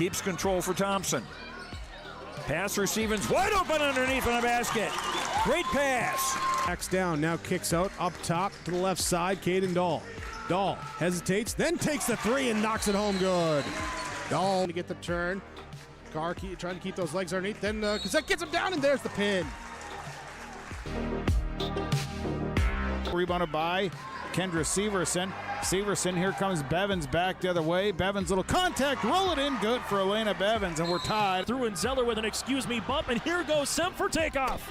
Keeps control for Thompson. Pass receiving's wide open underneath on the basket. Great pass. Backs down, now kicks out, up top to the left side, Caden Dahl. Dahl hesitates, then takes the three and knocks it home good. Dahl to get the turn. Carr trying to keep those legs underneath, then Cassette gets him down, and there's the pin. Rebounded by Kendra Severson. Severson, here comes Bevins back the other way. Bevins, little contact, roll it in, good for Elena Bevins, and we're tied. Through and Zeller with an excuse me bump, and here goes Semp for takeoff.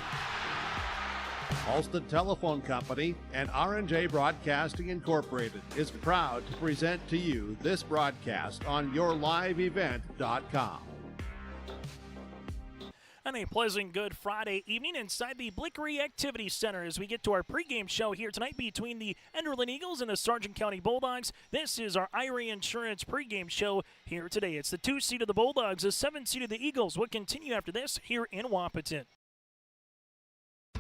Halsted Telephone Company and R&J Broadcasting Incorporated is proud to present to you this broadcast on yourliveevent.com. And a pleasant good Friday evening inside the Blickery Activity Center as we get to our pregame show here tonight between the Enderlin Eagles and the Sargent County Bulldogs. This is our Irie Insurance pregame show here today. It's the 2 seed of the Bulldogs, the 7 seed of the Eagles. We'll continue after this here in Wahpeton.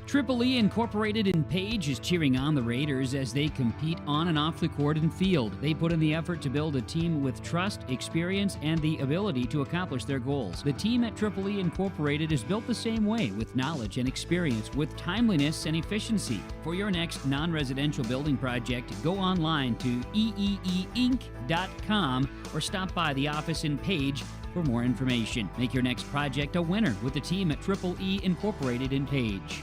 Triple E Incorporated in Page is cheering on the Raiders as they compete on and off the court and field. They put in the effort to build a team with trust, experience, and the ability to accomplish their goals. The team at Triple E Incorporated is built the same way, with knowledge and experience, with timeliness and efficiency. For your next non-residential building project, go online to eeeinc.com or stop by the office in Page for more information. Make your next project a winner with the team at Triple E Incorporated in Page.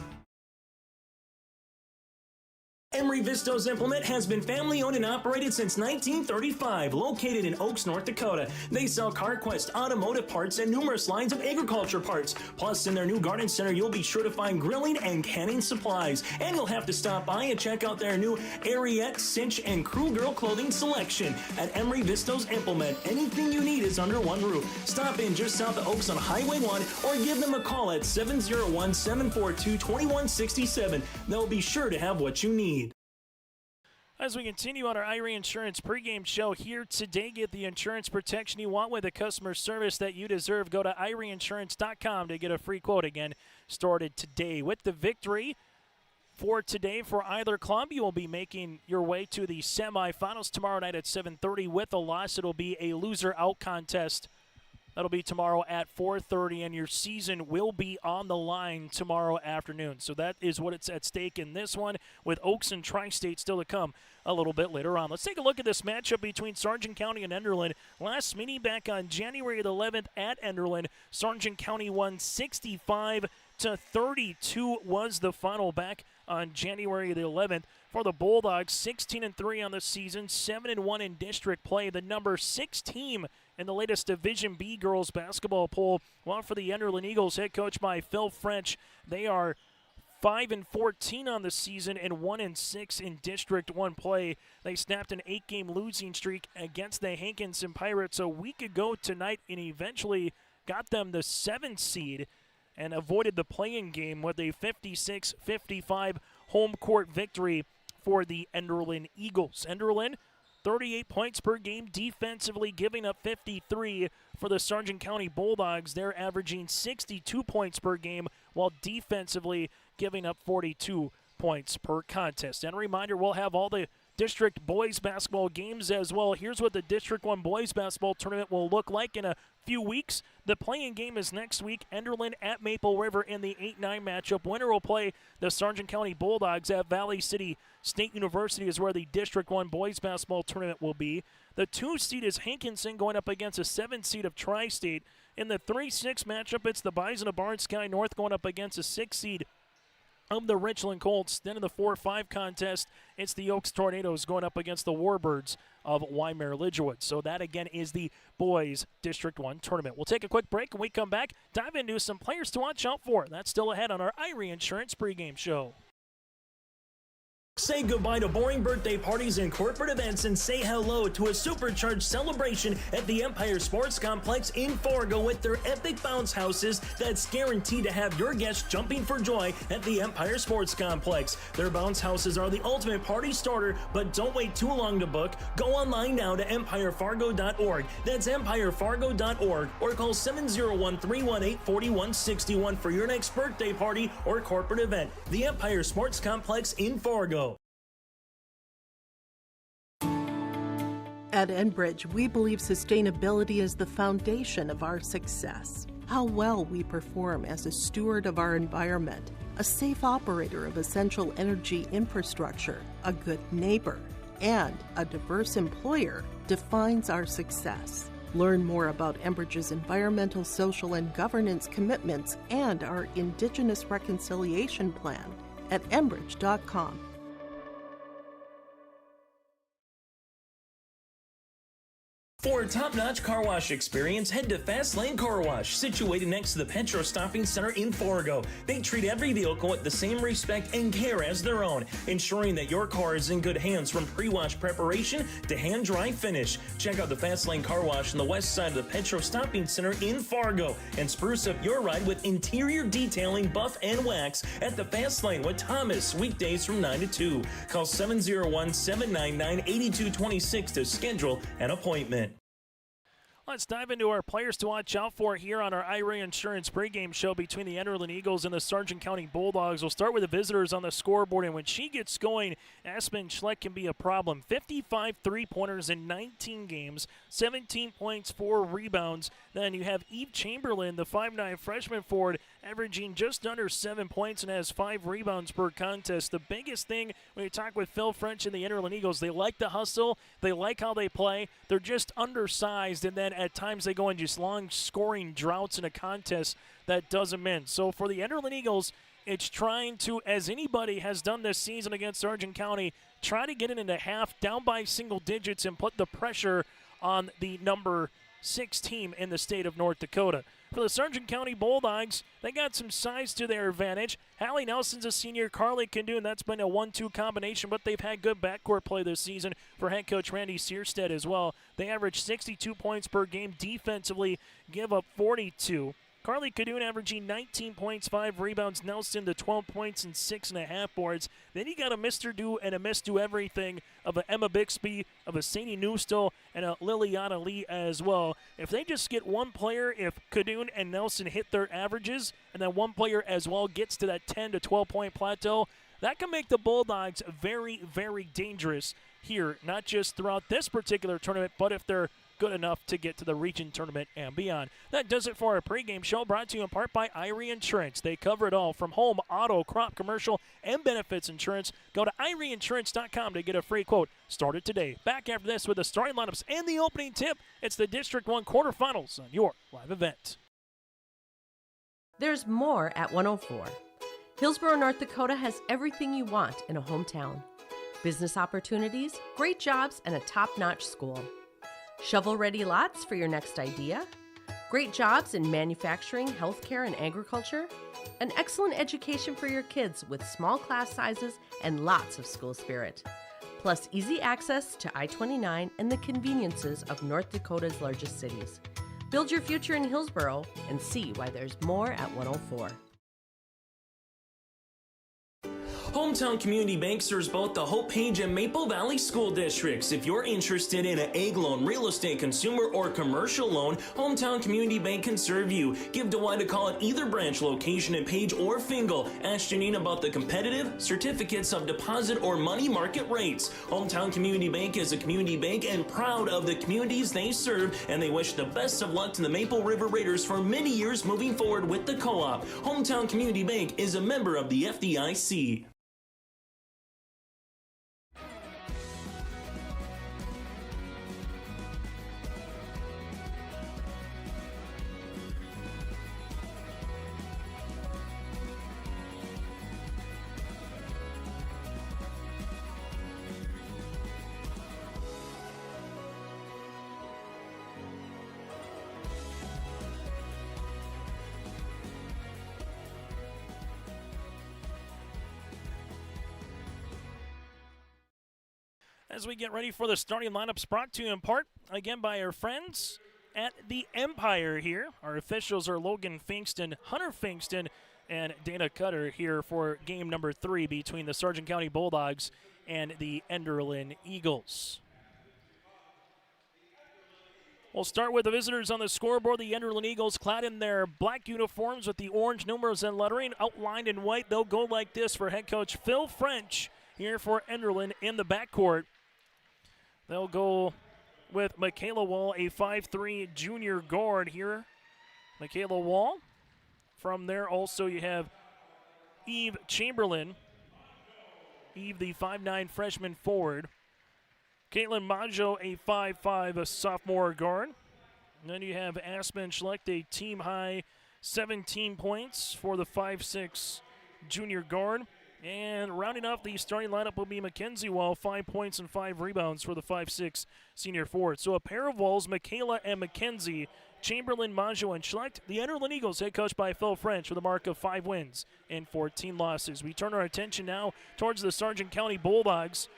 Emery Vistos Implement has been family-owned and operated since 1935, located in Oaks, North Dakota. They sell CarQuest automotive parts and numerous lines of agriculture parts. Plus, in their new garden center, you'll be sure to find grilling and canning supplies. And you'll have to stop by and check out their new Ariette, Cinch, and Crew Girl clothing selection. At Emery Vistos Implement, anything you need is under one roof. Stop in just south of Oaks on Highway 1 or give them a call at 701-742-2167. They'll be sure to have what you need. As we continue on our Irie Insurance pregame show here today, get the insurance protection you want with the customer service that you deserve. Go to IrieInsurance.com to get a free quote. Again, started today. With the victory for today for either club, you will be making your way to the semifinals tomorrow night at 7:30. With a loss, it'll be a loser-out contest. That'll be tomorrow at 4:30, and your season will be on the line tomorrow afternoon. So that is what it's at stake in this one, with Oaks and Tri-State still to come a little bit later on. Let's take a look at this matchup between Sargent County and Enderlin. Last meeting back on January the 11th at Enderlin, Sargent County won 65-32 was the final back on January the 11th. For the Bulldogs, 16-3 on the season, 7-1 in district play, the number 6 team in the latest Division B girls basketball poll. Well, for the Enderlin Eagles, head coach by Phil French, they are 5-14 on the season and 1-6 in District 1 play. They snapped an 8-game losing streak against the Hankinson Pirates a week ago tonight and eventually got them the 7th seed and avoided the play-in game with a 56-55 home court victory for the Enderlin Eagles. Enderlin, 38 points per game defensively, giving up 53. For the Sargent County Bulldogs, they're averaging 62 points per game, while defensively giving up 42 points per contest. And a reminder, we'll have all the District boys basketball games as well. Here's what the District 1 boys basketball tournament will look like in a few weeks. The play-in game is next week. Enderlin at Maple River in the 8-9 matchup. Winner will play the Sargent County Bulldogs at Valley City State University is where the District 1 boys basketball tournament will be. The 2 seed is Hankinson going up against a 7 seed of Tri-State. In the 3-6 matchup, it's the Bison of Barn Sky North going up against a 6 seed of the Richland Colts. Then in the 4-5 contest, it's the Oaks Tornadoes going up against the Warbirds of Weimar-Lidgerwood. So that, again, is the boys District 1 tournament. We'll take a quick break. When we come back, dive into some players to watch out for. That's still ahead on our Irie Insurance pregame show. Say goodbye to boring birthday parties and corporate events and say hello to a supercharged celebration at the Empire Sports Complex in Fargo with their epic bounce houses that's guaranteed to have your guests jumping for joy at the Empire Sports Complex. Their bounce houses are the ultimate party starter, but don't wait too long to book. Go online now to empirefargo.org. That's empirefargo.org or call 701-318-4161 for your next birthday party or corporate event. The Empire Sports Complex in Fargo. At Enbridge, we believe sustainability is the foundation of our success. How well we perform as a steward of our environment, a safe operator of essential energy infrastructure, a good neighbor, and a diverse employer defines our success. Learn more about Enbridge's environmental, social, and governance commitments and our Indigenous Reconciliation Plan at enbridge.com. For a top-notch car wash experience, head to Fast Lane Car Wash, situated next to the Petro Stopping Center in Fargo. They treat every vehicle with the same respect and care as their own, ensuring that your car is in good hands from pre-wash preparation to hand-dry finish. Check out the Fast Lane Car Wash on the west side of the Petro Stopping Center in Fargo and spruce up your ride with interior detailing, buff, and wax at the Fast Lane with Thomas, weekdays from 9 to 2. Call 701-799-8226 to schedule an appointment. Let's dive into our players to watch out for here on our IRA Insurance pregame show between the Enderlin Eagles and the Sargent County Bulldogs. We'll start with the visitors on the scoreboard, and when she gets going, Aspen Schleck can be a problem. 55 three-pointers in 19 games, 17 points, 4 rebounds. Then you have Eve Chamberlain, the 5'9 freshman forward, averaging just under 7 points and has 5 rebounds per contest. The biggest thing when you talk with Phil French and the Enderlin Eagles, they like the hustle, they like how they play, they're just undersized, and then at times they go in just long scoring droughts in a contest that does them in. So for the Enderlin Eagles, it's trying to, as anybody has done this season against Sargent County, try to get it into half, down by single digits, and put the pressure on the number 6 team in the state of North Dakota. For the Sargent County Bulldogs, they got some size to their advantage. Hallie Nelson's a senior, Carly Kindoon, that's been a 1-2 combination, but they've had good backcourt play this season for head coach Randy Searstead as well. They average 62 points per game defensively, give up 42. Carly Kindoon averaging 19 points, 5 rebounds. Nelson to 12 points and 6.5 boards. Then you got a Mr. Do and a Miss Do Everything of a Emma Bixby, of a Sadie Newstill, and a Liliana Lee as well. If they just get one player, if Kindoon and Nelson hit their averages, and then one player as well gets to that 10 to 12 point plateau, that can make the Bulldogs very, very dangerous here, not just throughout this particular tournament, but if they're good enough to get to the region tournament and beyond. That does it for our pregame show, brought to you in part by IRE Insurance. They cover it all from home, auto, crop, commercial, and benefits insurance. Go to ireinsurance.com to get a free quote. Started today. Back after this with the starting lineups and the opening tip. It's the District 1 quarterfinals on your live event. There's more at 104. Hillsborough, North Dakota has everything you want in a hometown. Business opportunities, great jobs, and a top-notch school. Shovel-ready lots for your next idea, great jobs in manufacturing, healthcare, and agriculture, an excellent education for your kids with small class sizes and lots of school spirit, plus easy access to I-29 and the conveniences of North Dakota's largest cities. Build your future in Hillsborough and see why there's more at 104. Hometown Community Bank serves both the Hope Page and Maple Valley school districts. If you're interested in an egg loan, real estate, consumer, or commercial loan, Hometown Community Bank can serve you. Give Dwight a call at either branch location in Page or Fingal. Ask Janine about the competitive certificates of deposit or money market rates. Hometown Community Bank is a community bank and proud of the communities they serve, and they wish the best of luck to the Maple River Raiders for many years moving forward with the co-op. Hometown Community Bank is a member of the FDIC. As we get ready for the starting lineups, brought to you in part, again, by our friends at the Empire here. Our officials are Logan Finkston, Hunter Finkston, and Dana Cutter here for game number 3 between the Sargent County Bulldogs and the Enderlin Eagles. We'll start with the visitors on the scoreboard. The Enderlin Eagles, clad in their black uniforms with the orange numerals and lettering outlined in white. They'll go like this for head coach Phil French here for Enderlin in the backcourt. They'll go with Michaela Wall, a 5'3" junior guard here. Michaela Wall. From there also you have Eve Chamberlain. Eve, the 5'9" freshman forward. Caitlin Maggio, a 5'5", a sophomore guard. And then you have Aspen Schlecht, a team-high 17 points for the 5'6" junior guard. And rounding off the starting lineup will be Mackenzie Wall, 5 points and 5 rebounds for the 5'6" senior forward. So a pair of Walls, Michaela and Mackenzie, Chamberlain, Maggio, and Schlecht. The Enderlin Eagles, head coached by Phil French, with a mark of 5 wins and 14 losses. We turn our attention now towards the Sargent County Bulldogs.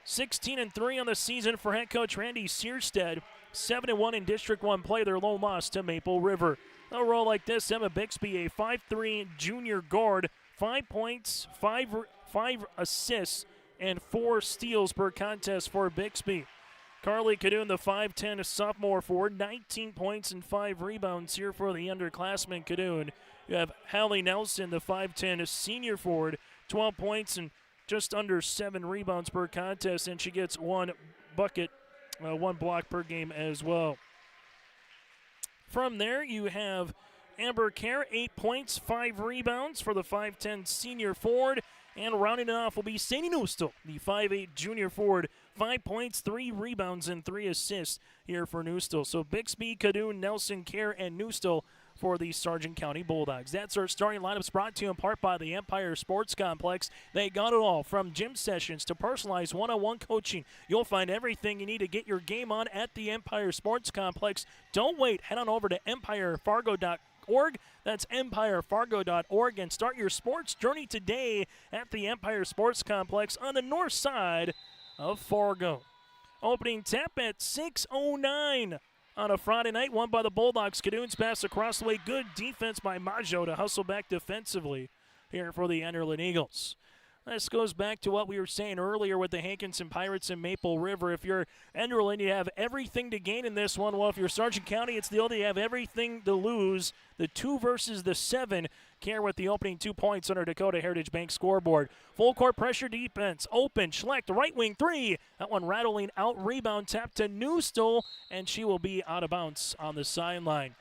16-3 on the season for head coach Randy Searstead. 7-1 in District 1 play, their lone loss to Maple River. They'll roll like this. Emma Bixby, a 5'3" junior guard, 5 points, 5 assists, and 4 steals per contest for Bixby. Carly Cadoon, the 5'10" sophomore forward, 19 points and 5 rebounds here for the underclassman Cadoon. You have Hallie Nelson, the 5'10" senior forward, 12 points and just under 7 rebounds per contest, and she gets 1 bucket, 1 block per game as well. From there, you have Amber Kerr, 8 points, 5 rebounds for the 5'10" senior forward. And rounding it off will be Sadie Newstill, the 5'8" junior forward, 5 points, 3 rebounds, and 3 assists here for Newstill. So Bixby, Cadoon, Nelson, Kerr, and Newstill for the Sargent County Bulldogs. That's our starting lineups, brought to you in part by the Empire Sports Complex. They got it all, from gym sessions to personalized one-on-one coaching. You'll find everything you need to get your game on at the Empire Sports Complex. Don't wait. Head on over to empirefargo.org. That's empirefargo.org, and start your sports journey today at the Empire Sports Complex on the north side of Fargo. Opening tap at 6:09 on a Friday night, won by the Bulldogs. Cadoon's pass across the way. Good defense by Maggio to hustle back defensively here for the Enderlin Eagles. This goes back to what we were saying earlier with the Hankinson Pirates and Maple River. If you're Enderlin, you have everything to gain in this one. Well, if you're Sargent County, it's the old, you have everything to lose. The 2 versus the 7. Care with the opening 2 points on our Dakota Heritage Bank scoreboard. Full court pressure defense. Open. Schlecht, right wing 3. That one rattling out. Rebound tap to Newstill, and she will be out of bounds on the sideline.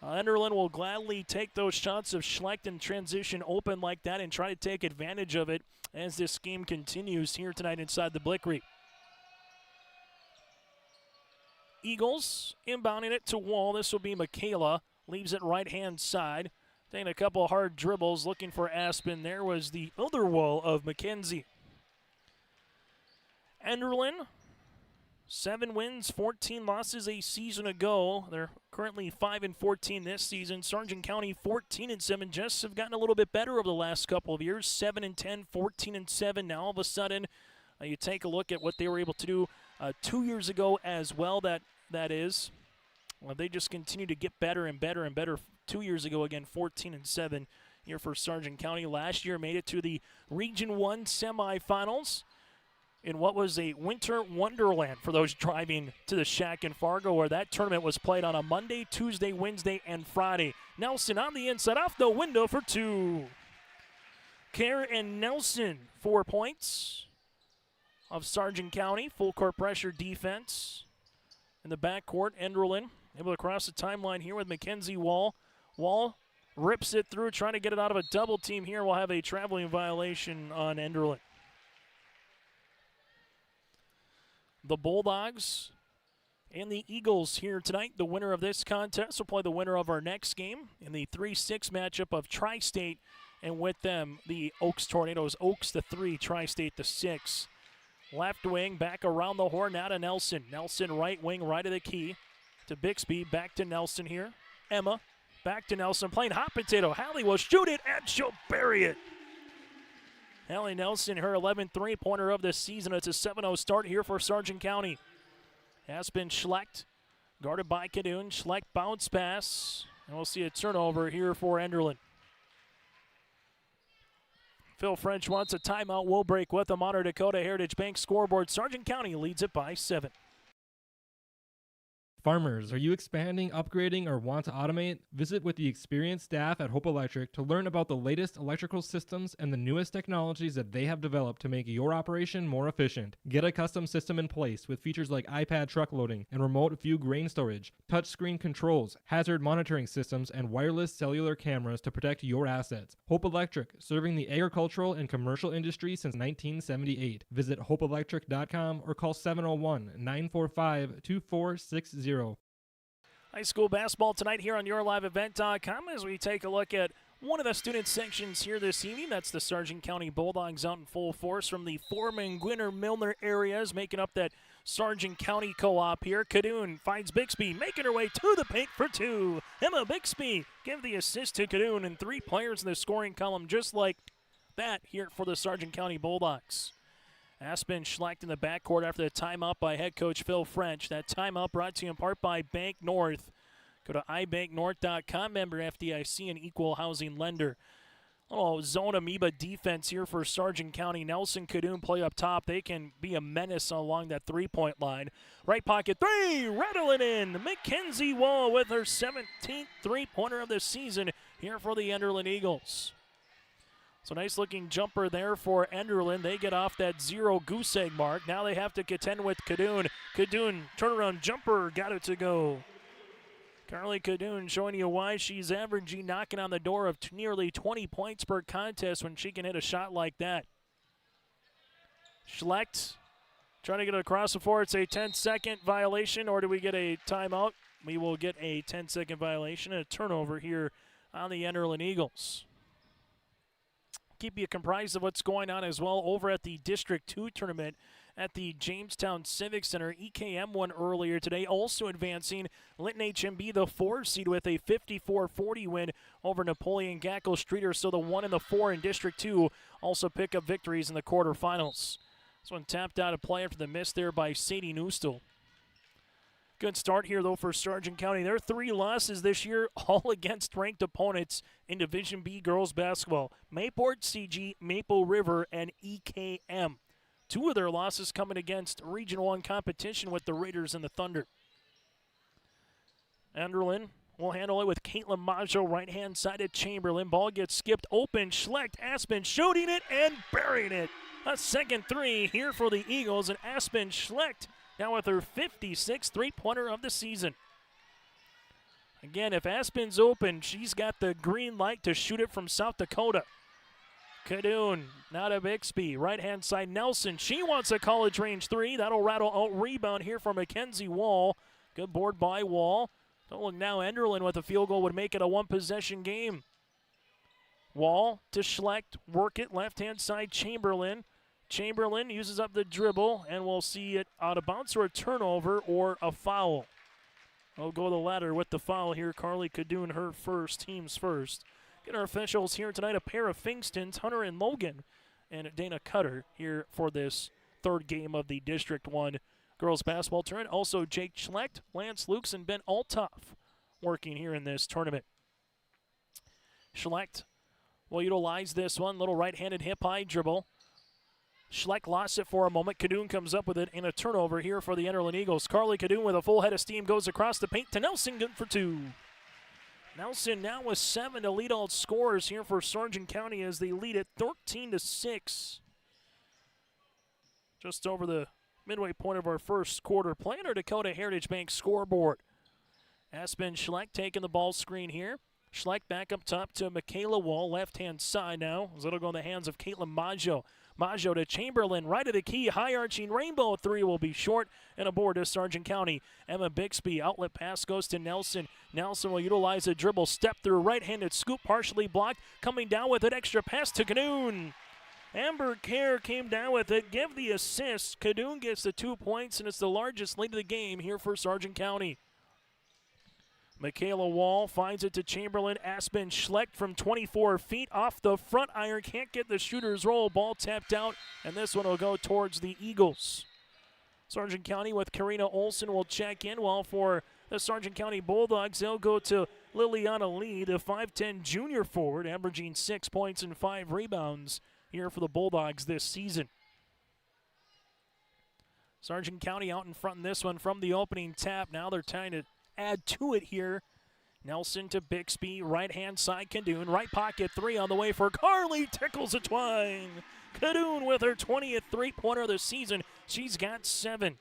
Enderlin will gladly take those shots of Schlecht and transition open like that and try to take advantage of it as this game continues here tonight inside the Blickery. Eagles inbounding it to Wall. This will be Michaela. Leaves it right-hand side. Taking a couple hard dribbles, looking for Aspen. There was the other Wall of Mackenzie. Enderlin, 7 wins, 14 losses a season ago. They're currently 5-14 this season. Sargent County 14-7. Just have gotten a little bit better over the last couple of years. 7-10, 14-7. Now all of a sudden, you take a look at what they were able to do 2 years ago as well. That is, well, they just continue to get better and better and better. 2 years ago, again, 14-7 here for Sargent County. Last year, made it to the Region 1 semifinals in what was a winter wonderland for those driving to the Shack in Fargo, where that tournament was played on a Monday, Tuesday, Wednesday, and Friday. Nelson on the inside, off the window for 2. Kerr and Nelson, 4 points of Sargent County. Full court pressure defense in the backcourt. Enderlin able to cross the timeline here with Mackenzie Wall. Wall rips it through, trying to get it out of a double team here. We'll have a traveling violation on Enderlin. The Bulldogs and the Eagles here tonight. The winner of this contest will play the winner of our next game in the 3-6 matchup of Tri-State, and with them, the Oaks Tornadoes. Oaks the 3, Tri-State the 6. Left wing, back around the horn, now to Nelson. Nelson right wing, right of the key to Bixby. Back to Nelson here. Emma, back to Nelson, playing hot potato. Hallie will shoot it, and she'll bury it. Hallie Nelson, her 11th three-pointer of the season. It's a 7-0 start here for Sargent County. Aspen Schlecht, guarded by Cadoon. Schlecht bounce pass, and we'll see a turnover here for Enderlin. Phil French wants a timeout. We'll break with them on our Dakota Heritage Bank scoreboard. Sargent County leads it by 7. Farmers, are you expanding, upgrading, or want to automate? Visit with the experienced staff at Hope Electric to learn about the latest electrical systems and the newest technologies that they have developed to make your operation more efficient. Get a custom system in place with features like iPad truck loading and remote view grain storage, touchscreen controls, hazard monitoring systems, and wireless cellular cameras to protect your assets. Hope Electric, serving the agricultural and commercial industry since 1978. Visit hopeelectric.com or call 701-945-2460. High school basketball tonight here on YourLiveEvent.com as we take a look at one of the student sections here this evening. That's the Sargent County Bulldogs out in full force from the Foreman, Gwinner, Milner areas, making up that Sargent County co-op here. Cadoon finds Bixby, making her way to the paint for two. Emma Bixby give the assist to Cadoon, and 3 players in the scoring column just like that here for the Sargent County Bulldogs. Aspen Schlecht in the backcourt after the timeout by head coach Phil French. That timeout brought to you in part by Bank North. Go to ibanknorth.com, member FDIC, and equal housing lender. Oh, zone amoeba defense here for Sargent County. Nelson Cadoon play up top. They can be a menace along that three-point line. Right pocket three, rattling in. Mackenzie Wall with her 17th three-pointer of the season here for the Enderlin Eagles. So nice looking jumper there for Enderlin. They get off that 0 goose egg mark. Now they have to contend with Cadoon. Cadoon turnaround jumper, got it to go. Carly Cadoon showing you why she's averaging, knocking on the door of nearly 20 points per contest when she can hit a shot like that. Schlecht trying to get it across the floor. It's a 10-second violation, or do we get a timeout? We will get a 10-second violation and a turnover here on the Enderlin Eagles. Keep you comprised of what's going on as well over at the District 2 tournament at the Jamestown Civic Center. EKM won earlier today, also advancing. Linton HMB, the 4 seed, with a 54-40 win over Napoleon Gackle Streeter. So the 1 and the 4 in District 2 also pick up victories in the quarterfinals. This one tapped out of play after the miss there by Sadie Neustel. Good start here, though, for Sargent County. Their 3 losses this year, all against ranked opponents in Division B girls basketball. Mayport, CG, Maple River, and EKM. 2 of their losses coming against Region 1 competition with the Raiders and the Thunder. Enderlin will handle it with Caitlin Maggio, right-hand side of Chamberlain. Ball gets skipped open. Schlecht, Aspen shooting it and burying it. A second 3 here for the Eagles, and Aspen Schlecht now with her 56th three-pointer of the season. Again, if Aspen's open, she's got the green light to shoot it from South Dakota. Cadoon, now to Bixby. Right-hand side, Nelson. She wants a college range 3. That'll rattle out rebound here for Mackenzie Wall. Good board by Wall. Don't look now, Enderlin with a field goal would make it a 1-possession game. Wall to Schlecht, work it, left-hand side, Chamberlain. Chamberlain uses up the dribble, and we'll see it out of bounds or a turnover or a foul. I'll go the latter with the foul here. Carly Cadoon, her first, team's first. Get our officials here tonight, a pair of Fingstons, Hunter and Logan, and Dana Cutter here for this 3rd game of the District 1 girls basketball tournament. Also Jake Schlecht, Lance Lukes, and Ben Althoff working here in this tournament. Schlecht will utilize this one, little right-handed hip-high dribble. Schlecht lost it for a moment. Cadoon comes up with it in a turnover here for the Enderlin Eagles. Carly Cadoon with a full head of steam goes across the paint to Nelson, good for 2. Nelson now with 7 to lead all scorers here for Sargent County as they lead it 13-6. Just over the midway point of our first quarter play on our Dakota Heritage Bank scoreboard. Aspen Schlecht taking the ball screen here. Schlecht back up top to Michaela Wall, left-hand side now, as it'll go in the hands of Caitlin Maggio. Maggio to Chamberlain, right of the key, high-arching rainbow 3 will be short, and aboard to Sargent County. Emma Bixby, outlet pass goes to Nelson. Nelson will utilize a dribble, step through, right-handed scoop, partially blocked, coming down with an extra pass to Cadoon. Amber Kerr came down with it, give the assist. Cadoon gets the 2 points, and it's the largest lead of the game here for Sargent County. Michaela Wall finds it to Chamberlain. Aspen Schlecht from 24 feet off the front iron. Can't get the shooter's roll. Ball tapped out, and this one will go towards the Eagles. Sargent County with Karina Olson will check in, while for the Sargent County Bulldogs, they'll go to Liliana Lee, the 5'10 junior forward, averaging 6 points and 5 rebounds here for the Bulldogs this season. Sargent County out in front in this one from the opening tap. Now they're trying to add to it here. Nelson to Bixby, right-hand side Cadoon, right pocket three on the way for Carly, tickles a twine. Cadoon with her 20th three-pointer of the season. She's got 7.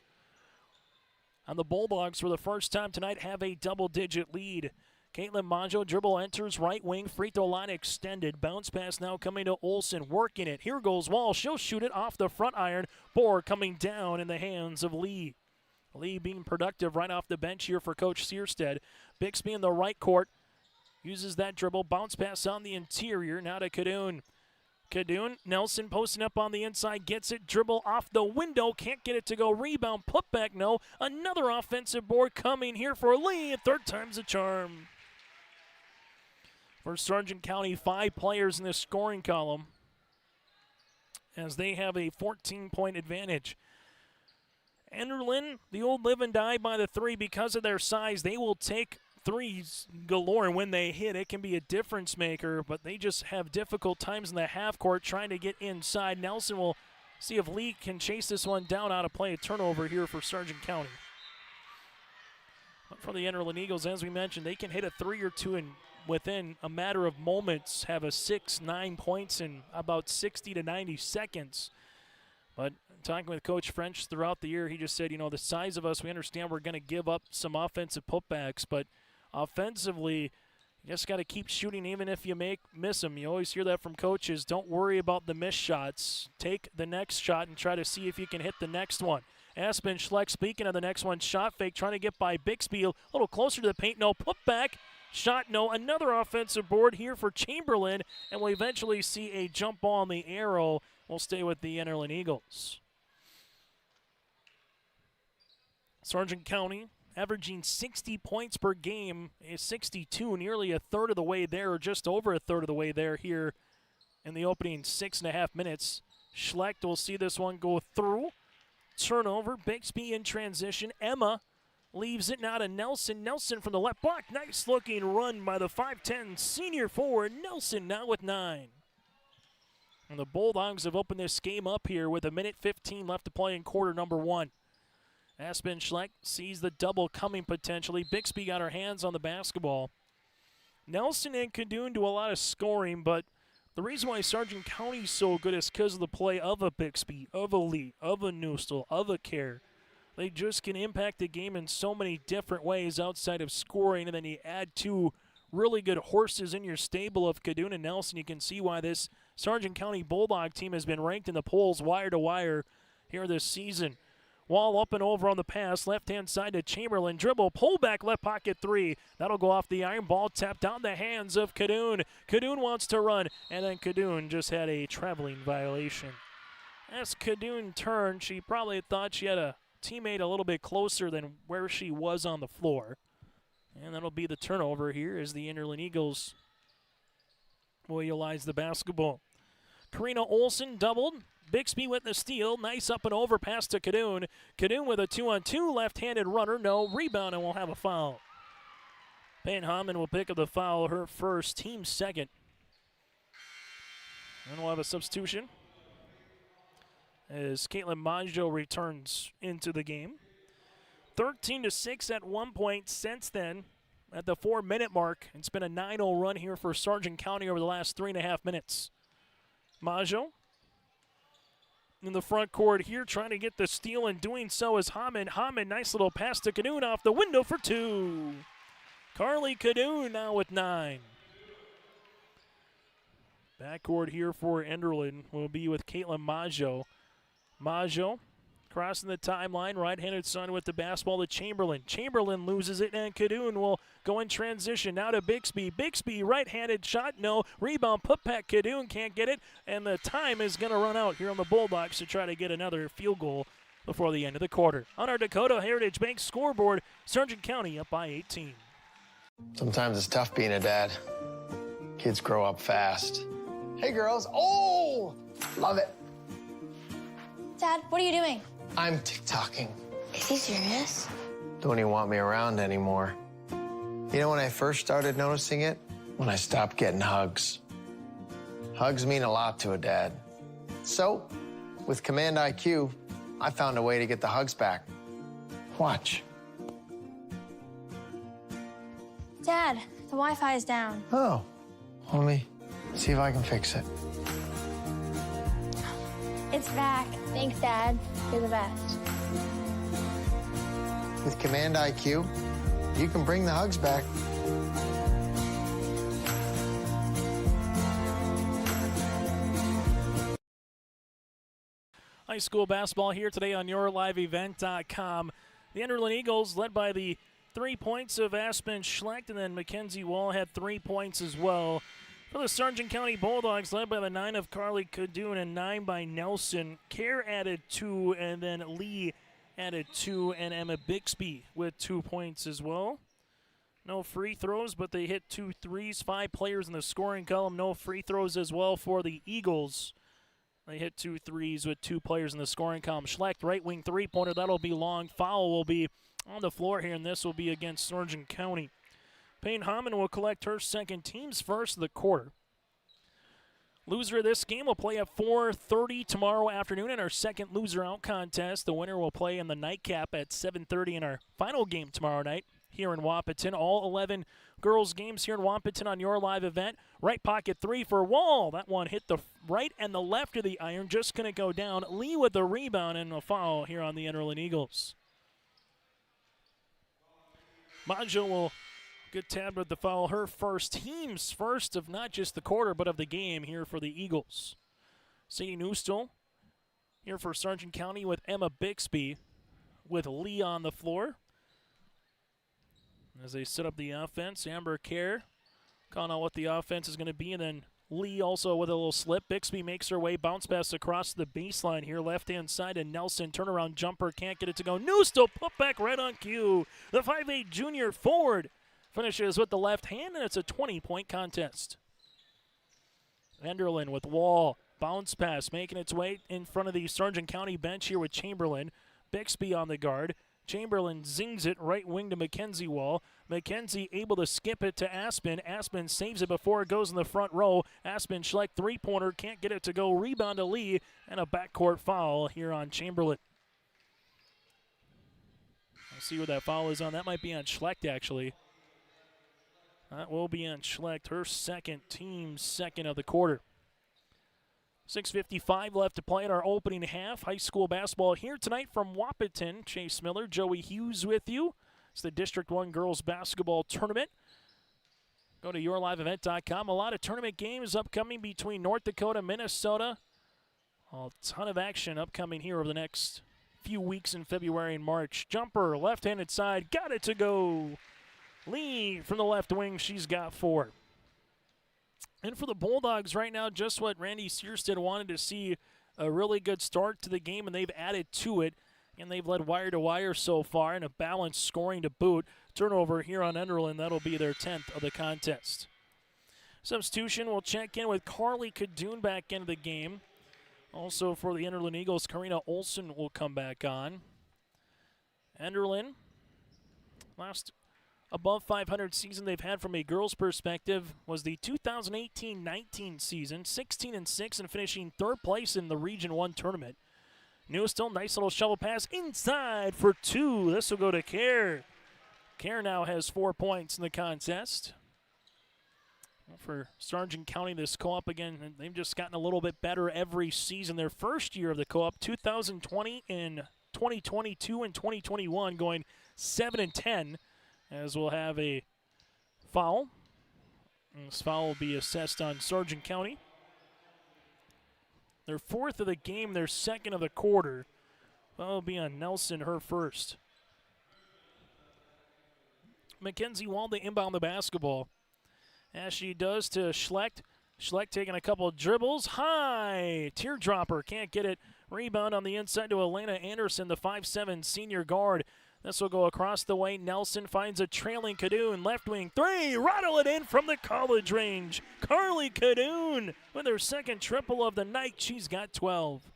And the Bulldogs, for the first time tonight, have a double-digit lead. Caitlin Maggio, dribble enters, right wing, free throw line extended. Bounce pass now coming to Olsen, working it. Here goes Wall, she'll shoot it off the front iron. Bohr coming down in the hands of Lee. Lee being productive right off the bench here for Coach Searstead. Bixby in the right court, uses that dribble, bounce pass on the interior, now to Cadoon. Cadoon, Nelson posting up on the inside, gets it, dribble off the window, can't get it to go, rebound, put back, no. Another offensive board coming here for Lee, and third time's a charm. For Sargent County, 5 players in the scoring column as they have a 14-point advantage. Enderlin, the old live and die by the 3 because of their size. They will take threes galore, and when they hit, it can be a difference maker, but they just have difficult times in the half court trying to get inside. Nelson will see if Lee can chase this one down out of play. A turnover here for Sargent County. But for the Enderlin Eagles, as we mentioned, they can hit a 3 or 2 and within a matter of moments have a 6-9 points in about 60 to 90 seconds. But talking with Coach French throughout the year, he just said, the size of us, we understand we're going to give up some offensive putbacks, but offensively, you just got to keep shooting even if you miss them. You always hear that from coaches. Don't worry about the missed shots. Take the next shot and try to see if you can hit the next one. Aspen Schleck, speaking of the next one, shot fake, trying to get by Bixby, a little closer to the paint, no, put back. Shot no, another offensive board here for Chamberlain, and we'll eventually see a jump ball on the arrow. We'll stay with the Enderlin Eagles. Sargent County averaging 60 points per game, is 62, nearly a third of the way there, or just over a third of the way there here in the opening 6.5 minutes. Schlecht will see this one go through. Turnover, Bixby in transition. Emma leaves it now to Nelson. Nelson from the left block. Nice looking run by the 5'10 senior forward. Nelson now with 9. And the Bulldogs have opened this game up here with 1:15 left to play in quarter number 1. Aspen Schleck sees the double coming potentially. Bixby got her hands on the basketball. Nelson and Cadoon do a lot of scoring, but the reason why Sargent County is so good is because of the play of a Bixby, of a Lee, of a Newstel, of a Kerr. They just can impact the game in so many different ways outside of scoring, and then you add 2 really good horses in your stable of Cadoon and Nelson. You can see why this Sargent County Bulldog team has been ranked in the polls wire to wire here this season. Wall up and over on the pass, left-hand side to Chamberlain. Dribble, pull back, left pocket 3. That'll go off the iron. Ball tapped down the hands of Cadoon. Cadoon wants to run, and then Cadoon just had a traveling violation. As Cadoon turned, she probably thought she had a teammate a little bit closer than where she was on the floor. And that'll be the turnover here as the Enderlin Eagles will utilize the basketball. Karina Olsen doubled. Bixby with the steal. Nice up and over pass to Cadoon. Cadoon with a 2-on-2 left-handed runner. No rebound, and we'll have a foul. Payne Hammond will pick up the foul, her first, team second. And we'll have a substitution as Caitlin Maggio returns into the game. 13-6 at one point since then. At the 4-minute mark, it's been a 9-0 run here for Sargent County over the last 3.5 minutes. Maggio in the front court here, trying to get the steal, and doing so is Hammond. Hammond, nice little pass to Cadoon off the window for 2. Carly Cadoon now with 9. Backcourt here for Enderlin will be with Caitlin Maggio. Maggio crossing the timeline, right-handed son with the basketball to Chamberlain. Chamberlain loses it, and Cadoon will go in transition. Now to Bixby. Bixby, right-handed shot, no. Rebound, put back, Cadoon can't get it, and the time is going to run out here on the Bulldogs to try to get another field goal before the end of the quarter. On our Dakota Heritage Bank scoreboard, Sargent County up by 18. Sometimes it's tough being a dad. Kids grow up fast. Hey, girls. Oh, love it. Dad, what are you doing? I'm TikToking. Is he serious? Don't even want me around anymore. You know when I first started noticing it? When I stopped getting hugs. Hugs mean a lot to a dad. So, with Command IQ, I found a way to get the hugs back. Watch. Dad, the Wi-Fi is down. Oh, let me see if I can fix it. It's back. Thanks, Dad. You're the best. With Command IQ, you can bring the hugs back. High school basketball here today on YourLiveEvent.com. The Enderlin Eagles led by the 3 points of Aspen Schlecht, and then Mackenzie Wall had 3 points as well. For the Sargent County Bulldogs, led by the 9 of Carly Cadoon and 9 by Nelson. Kerr added 2, and then Lee added 2, and Emma Bixby with 2 points as well. No free throws, but they hit 2 threes. 5 players in the scoring column. No free throws as well for the Eagles. They hit 2 threes with 2 players in the scoring column. Schlecht, right wing three-pointer. That'll be long. Foul will be on the floor here, and this will be against Sargent County. Payne Hammond will collect her second, team's first of the quarter. Loser of this game will play at 4:30 tomorrow afternoon in our second loser-out contest. The winner will play in the nightcap at 7:30 in our final game tomorrow night here in Wahpeton. All 11 girls' games here in Wahpeton on your live event. Right pocket 3 for Wall. That one hit the right and the left of the iron. Just going to go down. Lee with the rebound and a foul here on the Enderlin Eagles. Maggio will get tabbed with the foul. Her first, team's first of not just the quarter but of the game here for the Eagles. Sadie Newstill here for Sargent County with Emma Bixby with Lee on the floor. As they set up the offense, Amber Kerr calling out what the offense is going to be, and then Lee also with a little slip. Bixby makes her way, bounce pass across the baseline here, left-hand side, and Nelson turnaround jumper, can't get it to go. Newstill put back right on cue. The 5'8 junior forward finishes with the left hand, and it's a 20-point contest. Enderlin with Wall, bounce pass, making its way in front of the Sargent County bench here with Chamberlain. Bixby on the guard. Chamberlain zings it right wing to Mackenzie Wall. Mackenzie able to skip it to Aspen. Aspen saves it before it goes in the front row. Aspen Schlecht three-pointer, can't get it to go. Rebound to Lee, and a backcourt foul here on Chamberlain. Let's see what that foul is on. That might be on Schlecht, actually. That will be on Schlecht, her second, team's second of the quarter. 6:55 left to play in our opening half. High school basketball here tonight from Wahpeton. Chase Miller, Joey Hughes with you. It's the District 1 Girls Basketball Tournament. Go to YourLiveEvent.com. A lot of tournament games upcoming between North Dakota, Minnesota. A ton of action upcoming here over the next few weeks in February and March. Jumper, left-handed side, got it to go. Lee from the left wing, she's got 4. And for the Bulldogs right now, just what Randy Searstead wanted to see, a really good start to the game, and they've added to it. And they've led wire to wire so far, and a balanced scoring to boot. Turnover here on Enderlin, that'll be their 10th of the contest. Substitution, we'll check in with Carly Cadoon back into the game. Also for the Enderlin Eagles, Karina Olson will come back on. Enderlin, last above 500 season they've had from a girls' perspective was the 2018-19 season, 16-6 and finishing 3rd place in the Region 1 tournament. Newstill, nice little shovel pass inside for 2. This will go to Kerr. Kerr now has 4 points in the contest. For Sargent County, this co-op, again, they've just gotten a little bit better every season. Their first year of the co-op, 2020 and 2022 and 2021, going 7-10. As we'll have a foul. And this foul will be assessed on Sargent County. Their 4th of the game, their 2nd of the quarter. That'll be on Nelson, her first. Mackenzie Wall to inbound the basketball. As she does to Schlecht. Schlecht taking a couple of dribbles. High! Teardropper, can't get it. Rebound on the inside to Elena Anderson, the 5'7 senior guard. This will go across the way. Nelson finds a trailing Cadoon. Left wing 3. Rattle it in from the college range. Carly Cadoon with her second triple of the night. She's got 12.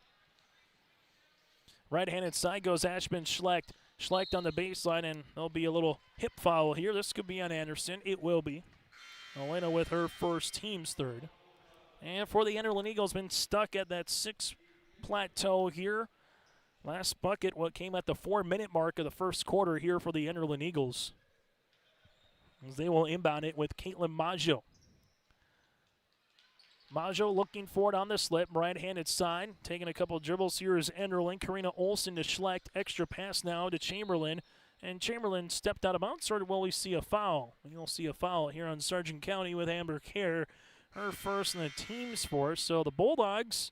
Right-handed side goes Aspen Schlecht. Schlecht on the baseline, and there'll be a little hip foul here. This could be on Anderson. It will be. Elena with her first, team's 3rd. And for the Enderlin Eagles, been stuck at that 6 plateau here. Last bucket, what came at the 4-minute mark of the first quarter here for the Enderlin Eagles. As they will inbound it with Caitlin Maggio. Maggio looking for it on the slip, right-handed side. Taking a couple of dribbles here is Enderlin. Karina Olsen to Schlecht. Extra pass now to Chamberlain. And Chamberlain stepped out of bounds, or will we see a foul? You'll see a foul here on Sargent County with Amber Kerr. Her first in the team's for. So the Bulldogs,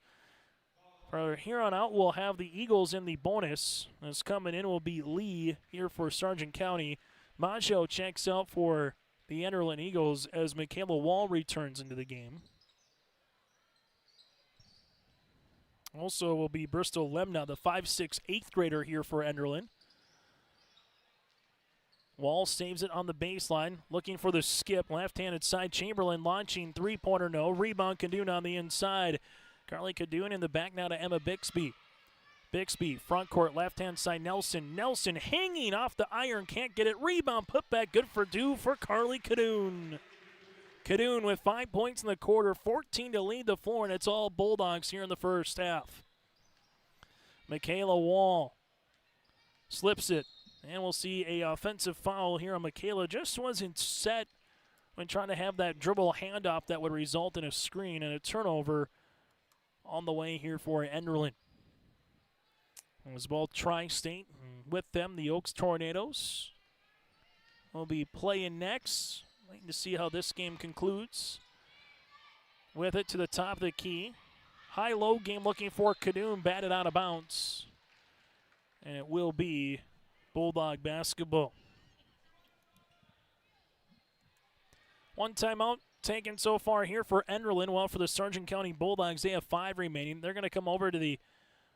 from here on out, will have the Eagles in the bonus. As coming in will be Lee here for Sargent County. Maggio checks out for the Enderlin Eagles as Michaela Wall returns into the game. Also will be Bristol Lemna, the 5'6", 8th grader here for Enderlin. Wall saves it on the baseline, looking for the skip. Left-handed side, Chamberlain launching three-pointer, no. Rebound, Cadoon on the inside. Carly Cadoon in the back now to Emma Bixby. Bixby, front court, left-hand side, Nelson. Nelson hanging off the iron, can't get it. Rebound, put back, good for two for Carly Cadoon. Cadoon with 5 points in the quarter, 14 to lead the floor, and it's all Bulldogs here in the first half. Michaela Wall slips it. And we'll see a offensive foul here on Michaela. Just wasn't set when trying to have that dribble handoff that would result in a screen and a turnover on the way here for Enderlin. It was both Tri-State, and with them, the Oaks Tornadoes will be playing next. Waiting to see how this game concludes. With it to the top of the key. High-low game looking for Cadoon, batted out of bounds. And it will be Bulldog basketball. One timeout taken so far here for Enderlin. Well, for the Sargent County Bulldogs, they have 5 remaining. They're going to come over to the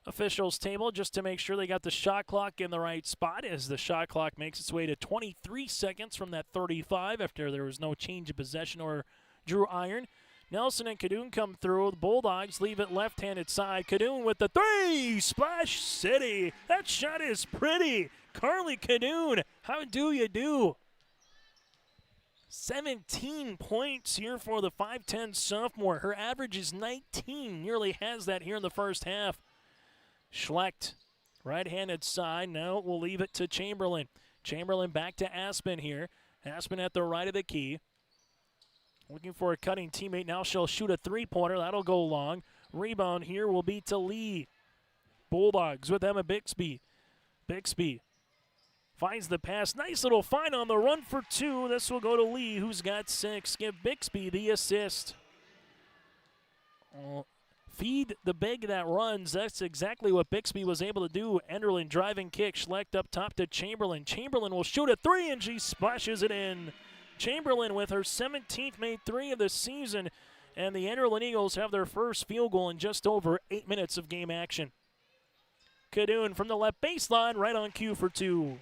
officials' table just to make sure they got the shot clock in the right spot as the shot clock makes its way to 23 seconds from that 35 after there was no change of possession or drew iron. Nelson and Cadoon come through. The Bulldogs leave it left-handed side. Cadoon with the three. Splash City. That shot is pretty. Carly Cadoon, how do you do? 17 points here for the 5'10 sophomore. Her average is 19. Nearly has that here in the first half. Schlecht, right-handed side. Now we'll leave it to Chamberlain. Chamberlain back to Aspen here. Aspen at the right of the key. Looking for a cutting teammate. Now she'll shoot a three-pointer. That'll go long. Rebound here will be to Lee. Bulldogs with Emma Bixby. Bixby finds the pass. Nice little find on the run for two. This will go to Lee, who's got 6. Give Bixby the assist. Feed the big that runs. That's exactly what Bixby was able to do. Enderlin driving kick. Schlecht up top to Chamberlain. Chamberlain will shoot a 3, and she splashes it in. Chamberlain with her 17th made 3 of the season, and the Enderlin Eagles have their first field goal in just over 8 minutes of game action. Cadoon from the left baseline, right on cue for 2.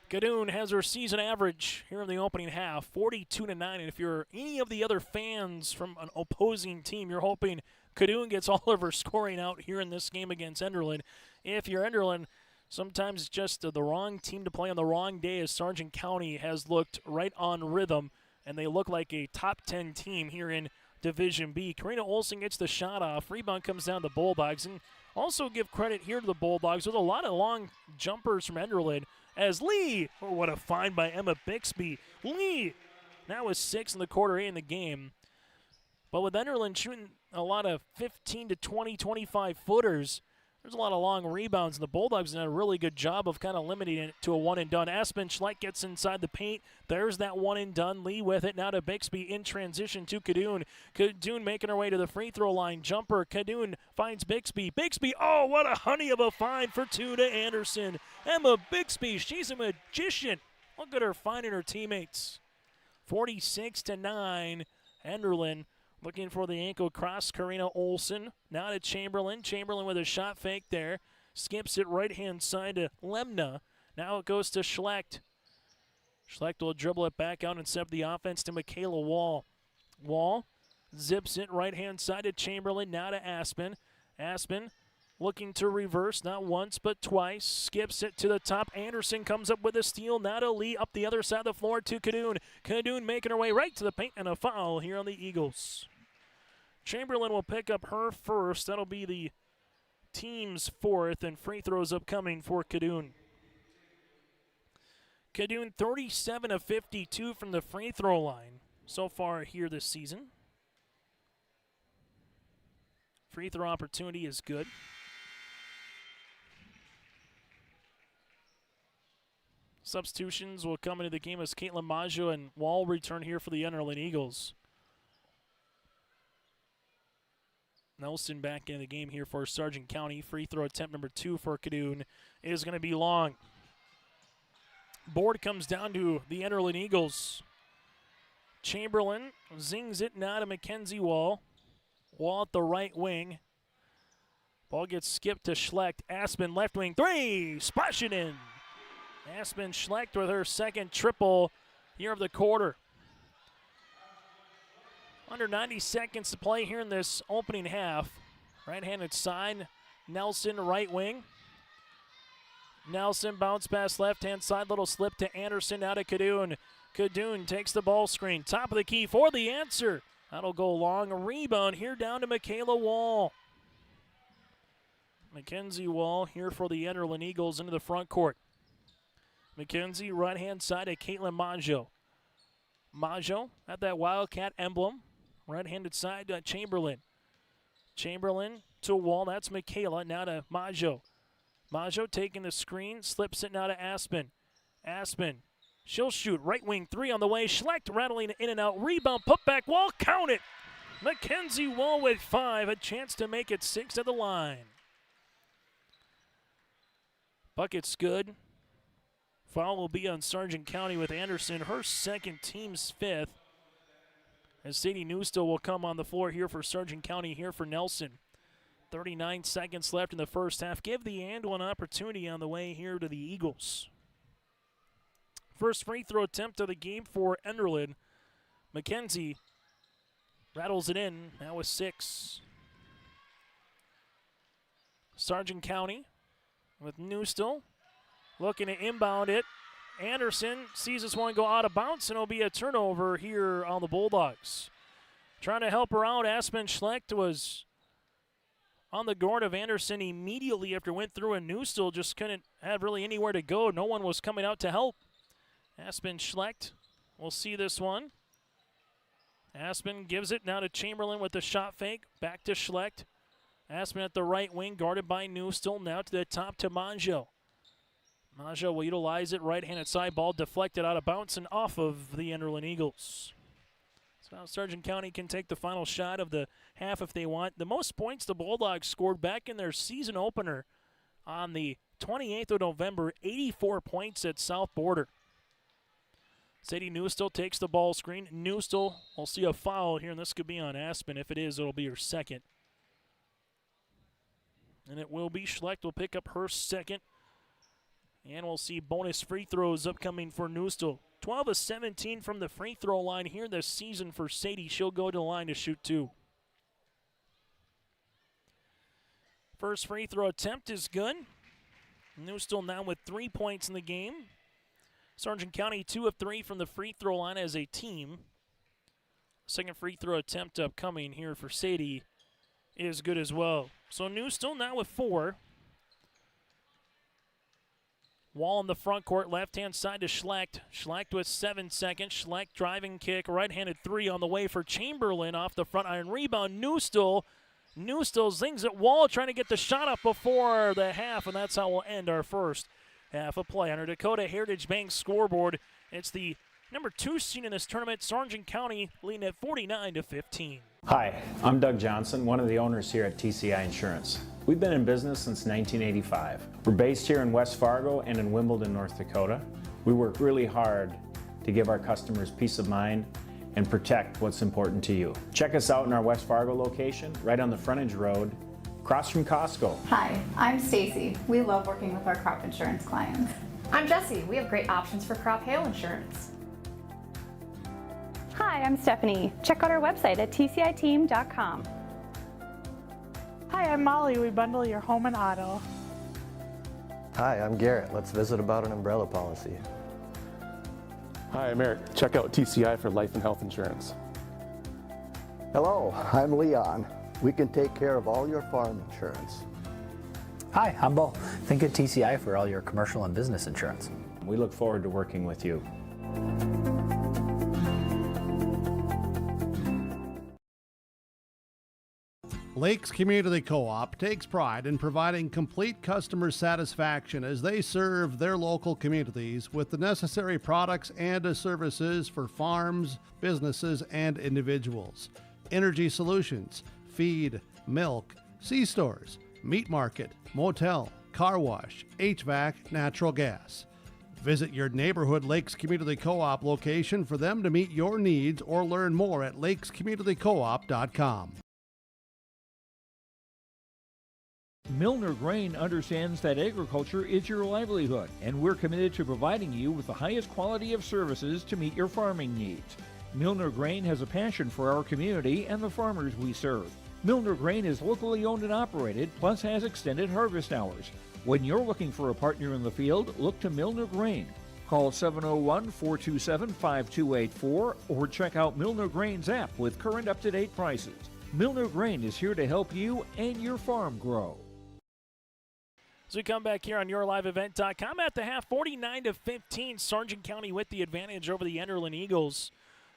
Cadoon has her season average here in the opening half, 42-9, and if you're any of the other fans from an opposing team, you're hoping Cadoon gets all of her scoring out here in this game against Enderlin. If you're Enderlin, sometimes it's just the wrong team to play on the wrong day, as Sargent County has looked right on rhythm, and they look like a top 10 team here in Division B. Karina Olsen gets the shot off. Rebound comes down to the Bulldogs. And also give credit here to the Bulldogs with a lot of long jumpers from Enderlin, as Lee, oh, what a find by Emma Bixby. Lee now with 6 in the quarter, 8 in the game. But with Enderlin shooting a lot of 15 to 20, 25 footers, there's a lot of long rebounds, and the Bulldogs did a really good job of kind of limiting it to a one-and-done. Aspen Schlecht gets inside the paint. There's that one-and-done. Lee with it now to Bixby in transition to Cadoon. Cadoon making her way to the free throw line. Jumper. Cadoon finds Bixby. Bixby, oh, what a honey of a find for 2 to Anderson. Emma Bixby, she's a magician. Look at her finding her teammates. 46-9, Enderlin. Looking for the ankle cross, Karina Olsen. Now to Chamberlain. Chamberlain with a shot fake there. Skips it right-hand side to Lemna. Now it goes to Schlecht. Schlecht will dribble it back out and set up the offense to Michaela Wall. Wall zips it right-hand side to Chamberlain. Now to Aspen. Aspen looking to reverse, not once but twice. Skips it to the top. Anderson comes up with a steal. Now to Lee up the other side of the floor to Cadoon. Cadoon making her way right to the paint, and a foul here on the Eagles. Chamberlain will pick up her first. That'll be the team's fourth, and free throws upcoming for Cadoon. Cadoon 37 of 52 from the free throw line so far here this season. Free throw opportunity is good. Substitutions will come into the game as Caitlin Maggio and Wall return here for the Enderlin Eagles. Nelson back in the game here for Sargent County. Free throw attempt number 2 for Cadoon is going to be long. Board comes down to the Enderlin Eagles. Chamberlain zings it now to Mackenzie Wall. Wall at the right wing. Ball gets skipped to Schlecht. Aspen left wing 3. Splash it in. Aspen Schlecht with her second triple here of the quarter. Under 90 seconds to play here in this opening half. Right-handed side. Nelson right wing. Nelson bounce pass left-hand side. Little slip to Anderson out of Cadoon. Cadoon takes the ball screen. Top of the key for the answer. That'll go long. A rebound here down to Michaela Wall. Mackenzie Wall here for the Enderlin Eagles into the front court. Mackenzie right-hand side to Caitlin Maggio. Maggio at that Wildcat emblem. Right-handed side to Chamberlain. Chamberlain to Wall. That's Michaela. Now to Maggio. Maggio taking the screen. Slips it now to Aspen. Aspen. She'll shoot. Right wing 3 on the way. Schlecht rattling in and out. Rebound. Put back. Wall. Count it. Mackenzie Wall with 5. A chance to make it 6 at the line. Bucket's good. Foul will be on Sargent County with Anderson. Her second, team's 5th. As Sadie Newstill will come on the floor here for Sargent County, here for Nelson. 39 seconds left in the first half. Give the and one opportunity on the way here to the Eagles. First free throw attempt of the game for Enderlin. Mackenzie rattles it in, now with 6. Sargent County with Newstill looking to inbound it. Anderson sees this one go out of bounds, and it'll be a turnover here on the Bulldogs. Trying to help her out, Aspen Schlecht was on the guard of Anderson immediately after went through, and Newstill just couldn't have really anywhere to go. No one was coming out to help. Aspen Schlecht will see this one. Aspen gives it now to Chamberlain with the shot fake. Back to Schlecht. Aspen at the right wing, guarded by Newstill. Now to the top to Maggio. Maggio will utilize it. Right-handed side ball deflected out of bounds and off of the Enderlin Eagles. So now Sargent County can take the final shot of the half if they want. The most points the Bulldogs scored back in their season opener on the 28th of November, 84 points at South Border. Sadie Newstill takes the ball screen. Newstill will see a foul here, and this could be on Aspen. If it is, it'll be her second. And it will be. Schlecht will pick up her second. And we'll see bonus free throws upcoming for Newstill. 12 of 17 from the free throw line here this season for Sadie. She'll go to the line to shoot 2. First free throw attempt is good. Newstill now with 3 points in the game. Sargent County 2 of 3 from the free throw line as a team. Second free throw attempt upcoming here for Sadie is good as well. So Newstill now with 4. Wall in the front court, left-hand side to Schlecht. Schlecht with 7 seconds. Schlecht driving kick, right-handed 3 on the way for Chamberlain off the front iron rebound. Newstill zings it. Wall trying to get the shot up before the half, and that's how we'll end our first half of play. On our Dakota Heritage Bank scoreboard, it's the number 2 seed in this tournament, Sargent County, leading at 49-15. Hi, I'm Doug Johnson, one of the owners here at TCI Insurance. We've been in business since 1985. We're based here in West Fargo and in Wimbledon, North Dakota. We work really hard to give our customers peace of mind and protect what's important to you. Check us out in our West Fargo location, right on the frontage road, across from Costco. Hi, I'm Stacy. We love working with our crop insurance clients. I'm Jessie. We have great options for crop hail insurance. Hi, I'm Stephanie. Check out our website at tciteam.com. Hi, I'm Molly. We bundle your home and auto. Hi, I'm Garrett. Let's visit about an umbrella policy. Hi, I'm Eric. Check out TCI for life and health insurance. Hello, I'm Leon. We can take care of all your farm insurance. Hi, I'm Bo. Think of TCI for all your commercial and business insurance. We look forward to working with you. Lakes Community Co-op takes pride in providing complete customer satisfaction as they serve their local communities with the necessary products and services for farms, businesses, and individuals. Energy solutions, feed, milk, C-stores, meat market, motel, car wash, HVAC, natural gas. Visit your neighborhood Lakes Community Co-op location for them to meet your needs or learn more at lakescommunitycoop.com. Milner Grain understands that agriculture is your livelihood, and we're committed to providing you with the highest quality of services to meet your farming needs. Milner Grain has a passion for our community and the farmers we serve. Milner Grain is locally owned and operated, plus has extended harvest hours. When you're looking for a partner in the field, look to Milner Grain. Call 701-427-5284 or check out Milner Grain's app with current up-to-date prices. Milner Grain is here to help you and your farm grow. As we come back here on YourLiveEvent.com at the half, 49-15, Sargent County with the advantage over the Enderlin Eagles.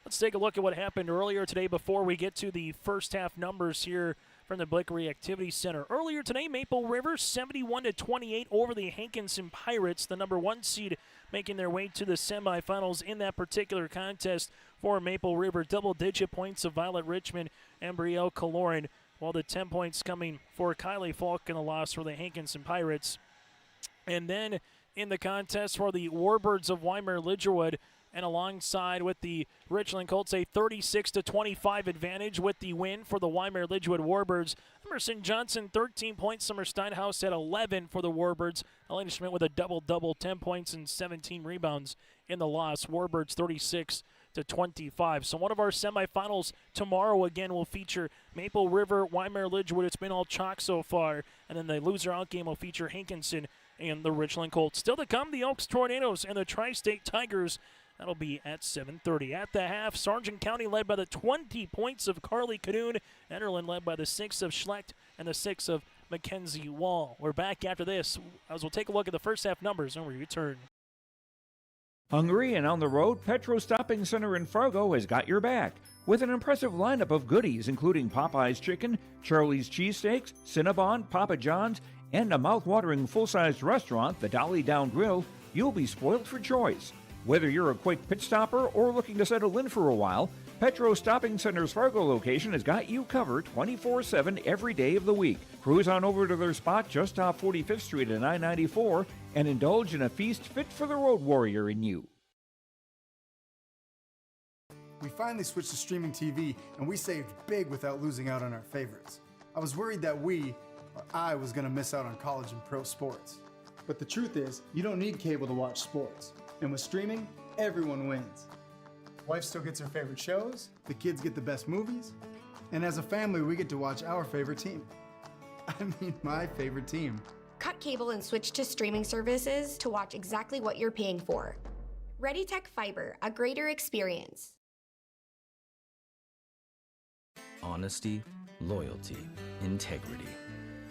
Let's take a look at what happened earlier today before we get to the first half numbers here from the Blickery Activity Center. Earlier today, Maple River 71-28 over the Hankinson Pirates, the number 1 seed, making their way to the semifinals in that particular contest for Maple River. Double-digit points of Violet Richmond and Brielle Kaloran, while the 10 points coming for Kylie Falk in a loss for the Hankinson Pirates. And then in the contest for the Warbirds of Weimar-Lidgerwood, and alongside with the Richland Colts, a 36-25 advantage with the win for the Weimar-Lidgerwood Warbirds. Emerson Johnson, 13 points. Summer Steinhaus at 11 for the Warbirds. Elena Schmidt with a double-double, 10 points and 17 rebounds in the loss. Warbirds 36-25. So one of our semifinals tomorrow again will feature Maple River, Weimar-Lidgerwood. It's been all chalk so far. And then the loser-out game will feature Hankinson and the Richland Colts. Still to come, the Oaks Tornadoes and the Tri-State Tigers. That'll be at 7:30. At the half, Sargent County led by the 20 points of Carly Cadoon. Enderlin led by the 6 of Schlecht and the 6 of Mackenzie Wall. We're back after this as we'll take a look at the first half numbers when we return. Hungry and on the road, Petro Stopping Center in Fargo has got your back with an impressive lineup of goodies including Popeye's Chicken, Charlie's Cheesesteaks, Cinnabon, Papa John's, and a mouth-watering full-sized restaurant, the Dolly Down Grill. You'll be spoiled for choice. Whether you're a quick pit stopper or looking to settle in for a while, Petro Stopping Center's Fargo location has got you covered 24/7 every day of the week. Cruise on over to their spot just off 45th Street and I-94 and indulge in a feast fit for the road warrior in you. We finally switched to streaming TV, and we saved big without losing out on our favorites. I was worried that I was going to miss out on college and pro sports. But the truth is, you don't need cable to watch sports. And with streaming, everyone wins. Wife still gets her favorite shows, the kids get the best movies, and as a family, we get to watch our favorite team. I mean, my favorite team. Cut cable and switch to streaming services to watch exactly what you're paying for. ReadyTech Fiber, a greater experience. Honesty, loyalty, integrity.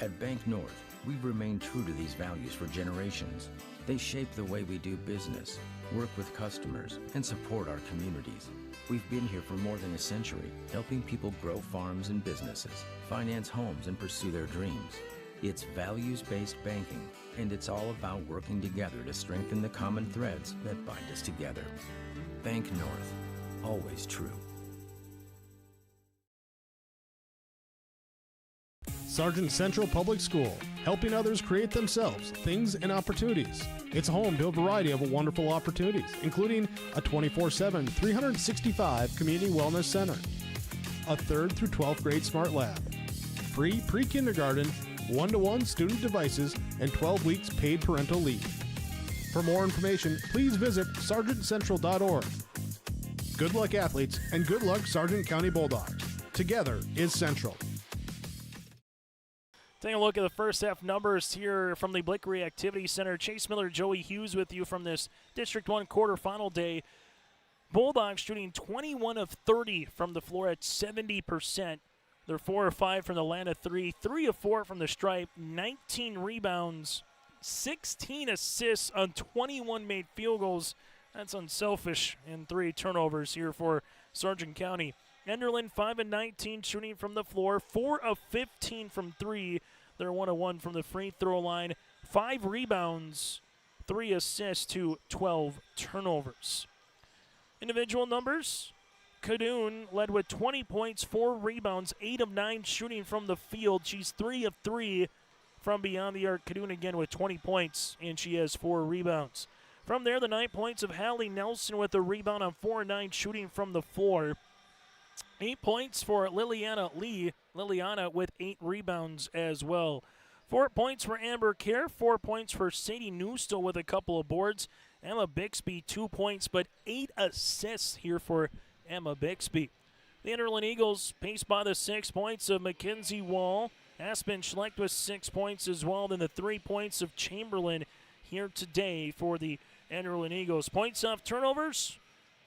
At Bank North, we've remained true to these values for generations. They shape the way we do business, work with customers, and support our communities. We've been here for more than a century, helping people grow farms and businesses, finance homes, and pursue their dreams. It's values-based banking, and it's all about working together to strengthen the common threads that bind us together. Bank North, always true. Sargent Central Public School, helping others create themselves, things, and opportunities. It's home to a variety of wonderful opportunities, including a 24/7, 365 community wellness center, a 3rd through 12th grade smart lab, free pre-kindergarten, 1-to-1 student devices, and 12 weeks paid parental leave. For more information, please visit sargentcentral.org. Good luck, athletes, and good luck, Sargent County Bulldogs. Together is Central. Taking a look at the first half numbers here from the Blickery Activity Center. Chase Miller, Joey Hughes with you from this District 1 quarterfinal day. Bulldogs shooting 21 of 30 from the floor at 70%. They're 4 of 5 from the line of 3, 3 of 4 from the stripe, 19 rebounds, 16 assists on 21 made field goals. That's unselfish, and 3 turnovers here for Sargent County. Enderlin 5 of 19 shooting from the floor, 4 of 15 from 3. They're 1 of 1 from the free throw line, 5 rebounds, 3 assists to 12 turnovers. Individual numbers, Cadoon led with 20 points, 4 rebounds, 8 of 9 shooting from the field. She's 3 of 3 from beyond the arc. Cadoon again with 20 points, and she has 4 rebounds. From there, the 9 points of Hallie Nelson with a rebound on 4 of 9 shooting from the floor. 8 points for Liliana Lee. Liliana with 8 rebounds as well. 4 points for Amber Kerr, 4 points for Sadie Newstill with a couple of boards. Emma Bixby 2 points, but 8 assists here for Emma Bixby. The Enderlin Eagles paced by the 6 points of Mackenzie Wall. Aspen Schlecht with 6 points as well. Then the 3 points of Chamberlain here today for the Enderlin Eagles. Points off turnovers,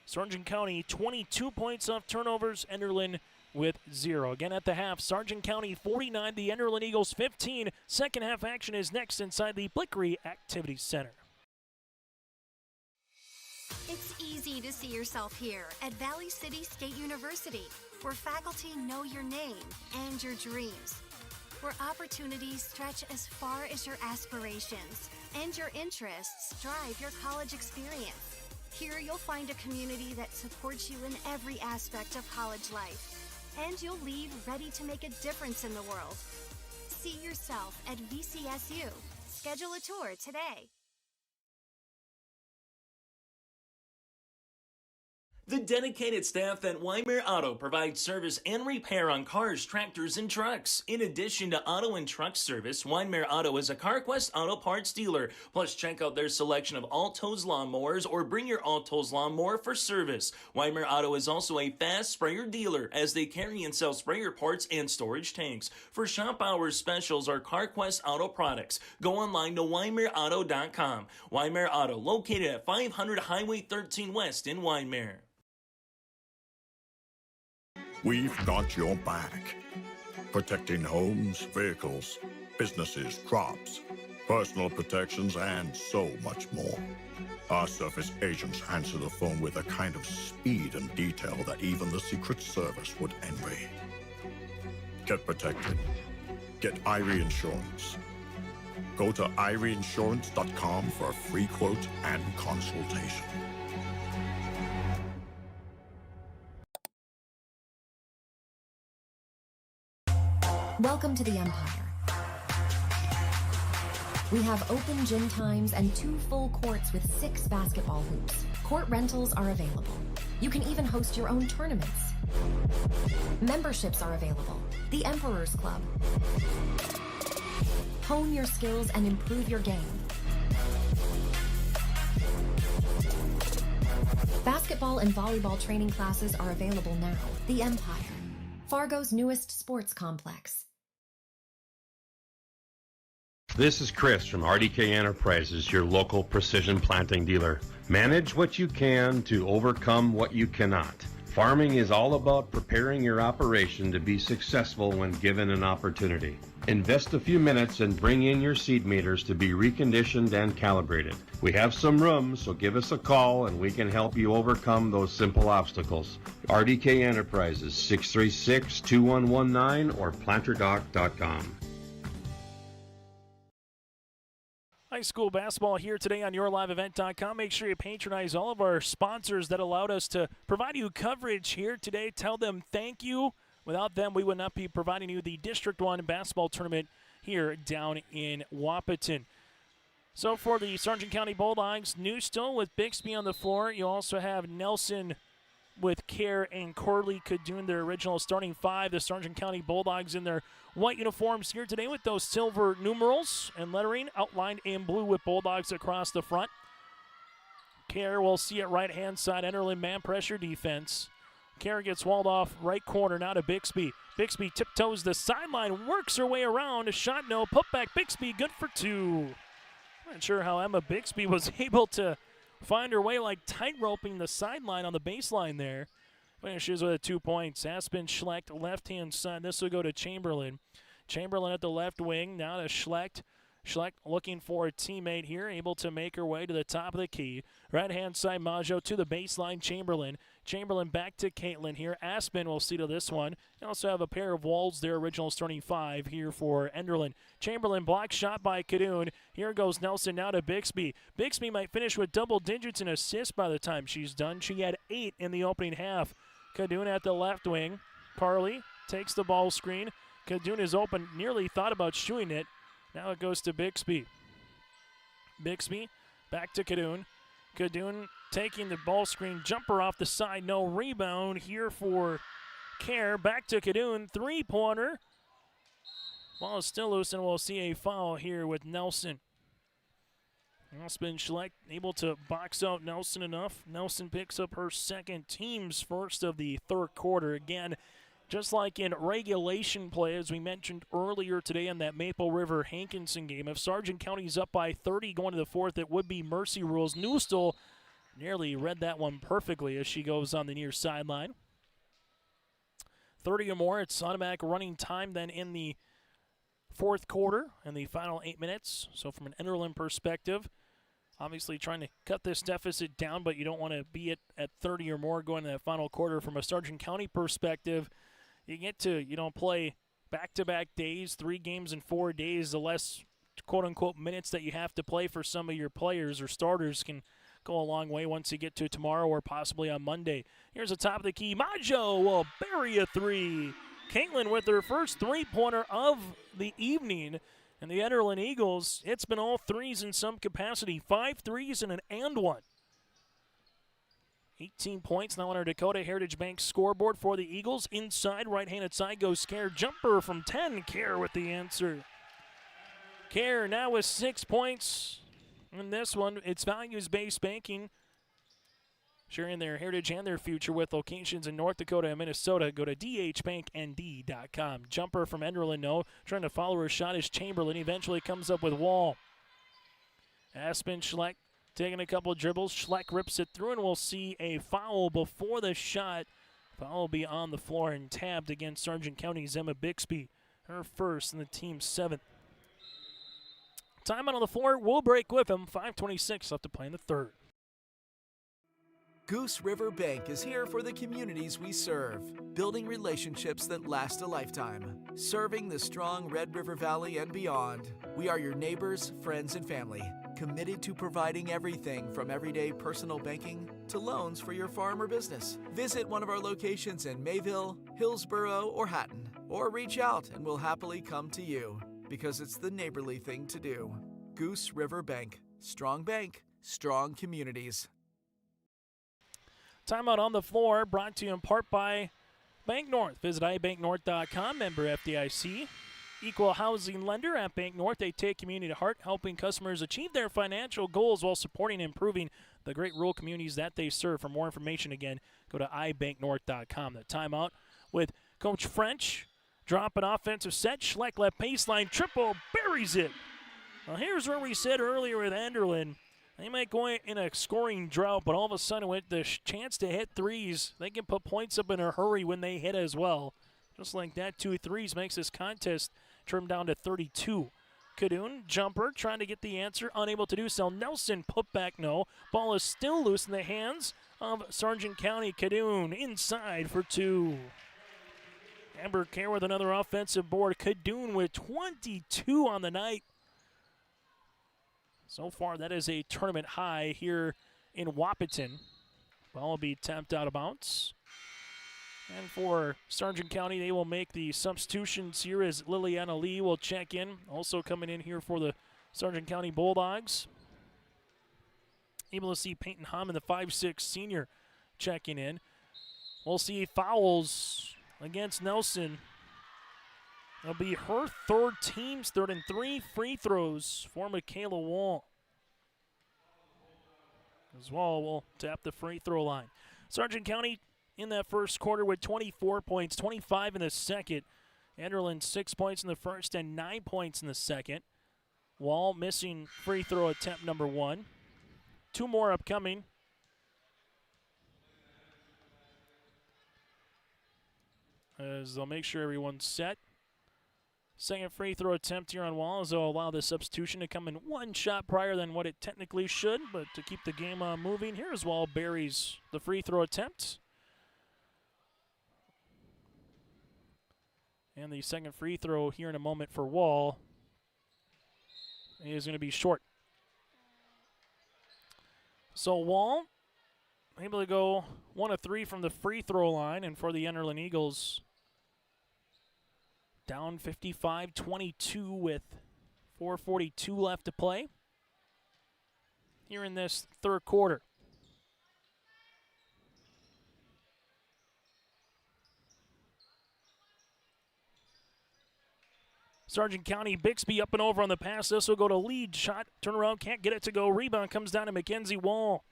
Sargent County 22 points off turnovers, Enderlin with 0. Again at the half, Sargent County 49, the Enderlin Eagles 15. Second half action is next inside the Blickery Activity Center. It's easy to see yourself here at Valley City State University, where faculty know your name and your dreams, where opportunities stretch as far as your aspirations and your interests drive your college experience. Here you'll find a community that supports you in every aspect of college life, and you'll leave ready to make a difference in the world. See yourself at VCSU. Schedule a tour today. The dedicated staff at Weimar Auto provides service and repair on cars, tractors, and trucks. In addition to auto and truck service, Weimar Auto is a CarQuest auto parts dealer. Plus, check out their selection of Alto's lawnmowers or bring your Alto's lawnmower for service. Weimar Auto is also a fast sprayer dealer as they carry and sell sprayer parts and storage tanks. For shop hours specials or CarQuest auto products, go online to WeimarAuto.com. Weimar Auto, located at 500 Highway 13 West in Weimar. We've got your back. Protecting homes, vehicles, businesses, crops, personal protections, and so much more. Our surface agents answer the phone with a kind of speed and detail that even the Secret Service would envy. Get protected. Get Irie Insurance. Go to IrieInsurance.com for a free quote and consultation. Welcome to the Empire. We have open gym times and 2 full courts with 6 basketball hoops. Court rentals are available. You can even host your own tournaments. Memberships are available. The Emperor's Club. Hone your skills and improve your game. Basketball and volleyball training classes are available now. The Empire, Fargo's newest sports complex. This is Chris from RDK Enterprises, your local precision planting dealer. Manage what you can to overcome what you cannot. Farming is all about preparing your operation to be successful when given an opportunity. Invest a few minutes and bring in your seed meters to be reconditioned and calibrated. We have some room, so give us a call and we can help you overcome those simple obstacles. RDK Enterprises, 636-2119 or planterdoc.com. High school basketball here today on YourLiveEvent.com. Make sure you patronize all of our sponsors that allowed us to provide you coverage here today. Tell them thank you. Without them, we would not be providing you the District 1 basketball tournament here down in Wahpeton. So for the Sargent County Bulldogs, Newstill with Bixby on the floor. You also have Nelson with Kerr and Corley Cadoon, their original starting 5. The Sargent County Bulldogs in their white uniforms here today with those silver numerals and lettering outlined in blue with Bulldogs across the front. Kerr will see it right-hand side. Enderlin man pressure defense. Kerr gets walled off right corner now to Bixby. Bixby tiptoes the sideline, works her way around. A shot, no. Put back Bixby, good for 2. Not sure how Emma Bixby was able to find her way like tight-roping the sideline on the baseline there. finishes with 2 points. Aspen Schlecht, left-hand side. This will go to Chamberlain. Chamberlain at the left wing, now to Schlecht. Schlecht looking for a teammate here, able to make her way to the top of the key. Right-hand side, Maggio to the baseline, Chamberlain. Chamberlain back to Caitlin here. Aspen will see to this one. They also have a pair of walls, their original starting 5 here for Enderlin. Chamberlain block shot by Cadoon. Here goes Nelson now to Bixby. Bixby might finish with double digits in assists by the time she's done. She had 8 in the opening half. Cadoon at the left wing. Carly takes the ball screen. Cadoon is open, nearly thought about shooting it. Now it goes to Bixby. Bixby back to Cadoon. Cadoon taking the ball screen, jumper off the side, no rebound here for Care. Back to Cadoon, three-pointer. Ball is still loose, and we'll see a foul here with Nelson. Aspen Schlecht able to box out Nelson enough. Nelson picks up her second, team's first of the third quarter. Again, just like in regulation play, as we mentioned earlier today in that Maple River-Hankinson game, if Sargent County's up by 30 going to the fourth, it would be mercy rules. Newstall nearly read that one perfectly as she goes on the near sideline. 30 or more, it's automatic running time then in the fourth quarter and the final 8 minutes. So from an Enderlin perspective, obviously trying to cut this deficit down, but you don't want to be at 30 or more going to that final quarter. From a Sargent County perspective, you get to, play back-to-back days, 3 games in 4 days. The less, quote-unquote, minutes that you have to play for some of your players or starters can go a long way once you get to tomorrow or possibly on Monday. Here's the top of the key. Maggio will bury a 3. Caitlin with her first three-pointer of the evening. And the Enderlin Eagles, it's been all threes in some capacity. 5 threes and an and one. 18 points now on our Dakota Heritage Bank scoreboard for the Eagles. Inside, right-handed side goes Care. Jumper from 10. Care with the answer. Care now with 6 points. In this one, it's values-based banking. Sharing their heritage and their future with locations in North Dakota and Minnesota. Go to dhbanknd.com. Jumper from Enderlin, no. Trying to follow her shot is Chamberlain. Eventually comes up with Wall. Aspen Schlecht taking a couple of dribbles. Schlecht rips it through, and we'll see a foul before the shot. Foul will be on the floor and tabbed against Sargent County's Emma Bixby. Her first and the team's 7th. Time out on the floor. We'll break with him. 5:26 left to play in the third. Goose River Bank is here for the communities we serve, building relationships that last a lifetime. Serving the strong Red River Valley and beyond, we are your neighbors, friends, and family, committed to providing everything from everyday personal banking to loans for your farm or business. Visit one of our locations in Mayville, Hillsboro, or Hatton, or reach out and we'll happily come to you, because it's the neighborly thing to do. Goose River Bank, strong communities. Timeout on the floor, brought to you in part by Bank North. Visit ibanknorth.com, member FDIC. Equal housing lender at Bank North. They take community to heart, helping customers achieve their financial goals while supporting and improving the great rural communities that they serve. For more information, again, go to ibanknorth.com. The timeout with Coach French. Drop an offensive set. Schlecht left baseline. Triple. Buries it. Well, here's where we said earlier with Enderlin, they might go in a scoring drought, but all of a sudden with the chance to hit threes, they can put points up in a hurry when they hit as well. Just like that, 2 threes makes this contest trim down to 32. Cadoon, jumper, trying to get the answer, unable to do so. Nelson, put back, no. Ball is still loose in the hands of Sargent County. Cadoon inside for 2. Amber Care with another offensive board. Cadoon with 22 on the night. So far, that is a tournament high here in Wahpeton. Ball will be tapped out of bounds. And for Sargent County, they will make the substitutions here as Liliana Lee will check in. Also coming in here for the Sargent County Bulldogs. Able to see Peyton Hammond, the 5'6 senior, checking in. We'll see fouls against Nelson. It'll be her third, team's third, and 3 free throws for Michaela Wall. As Wall will tap the free throw line. Sargent County in that first quarter with 24 points, 25 in the second. Enderlin 6 points in the first and 9 points in the second. Wall missing free throw attempt number 1. 2 more upcoming. as they'll make sure everyone's set. Second free throw attempt here on Wall as they'll allow the substitution to come in one shot prior than what it technically should, but to keep the game moving, here's Wall buries the free throw attempt. And the second free throw here in a moment for Wall is going to be short. So Wall able to go 1 of 3 from the free throw line, and for the Enderlin Eagles, down 55-22 with 4:42 left to play here in this third quarter. Sargent County, Bixby up and over on the pass. This will go to lead. Shot, turnaround, can't get it to go. Rebound comes down to Mackenzie Wall.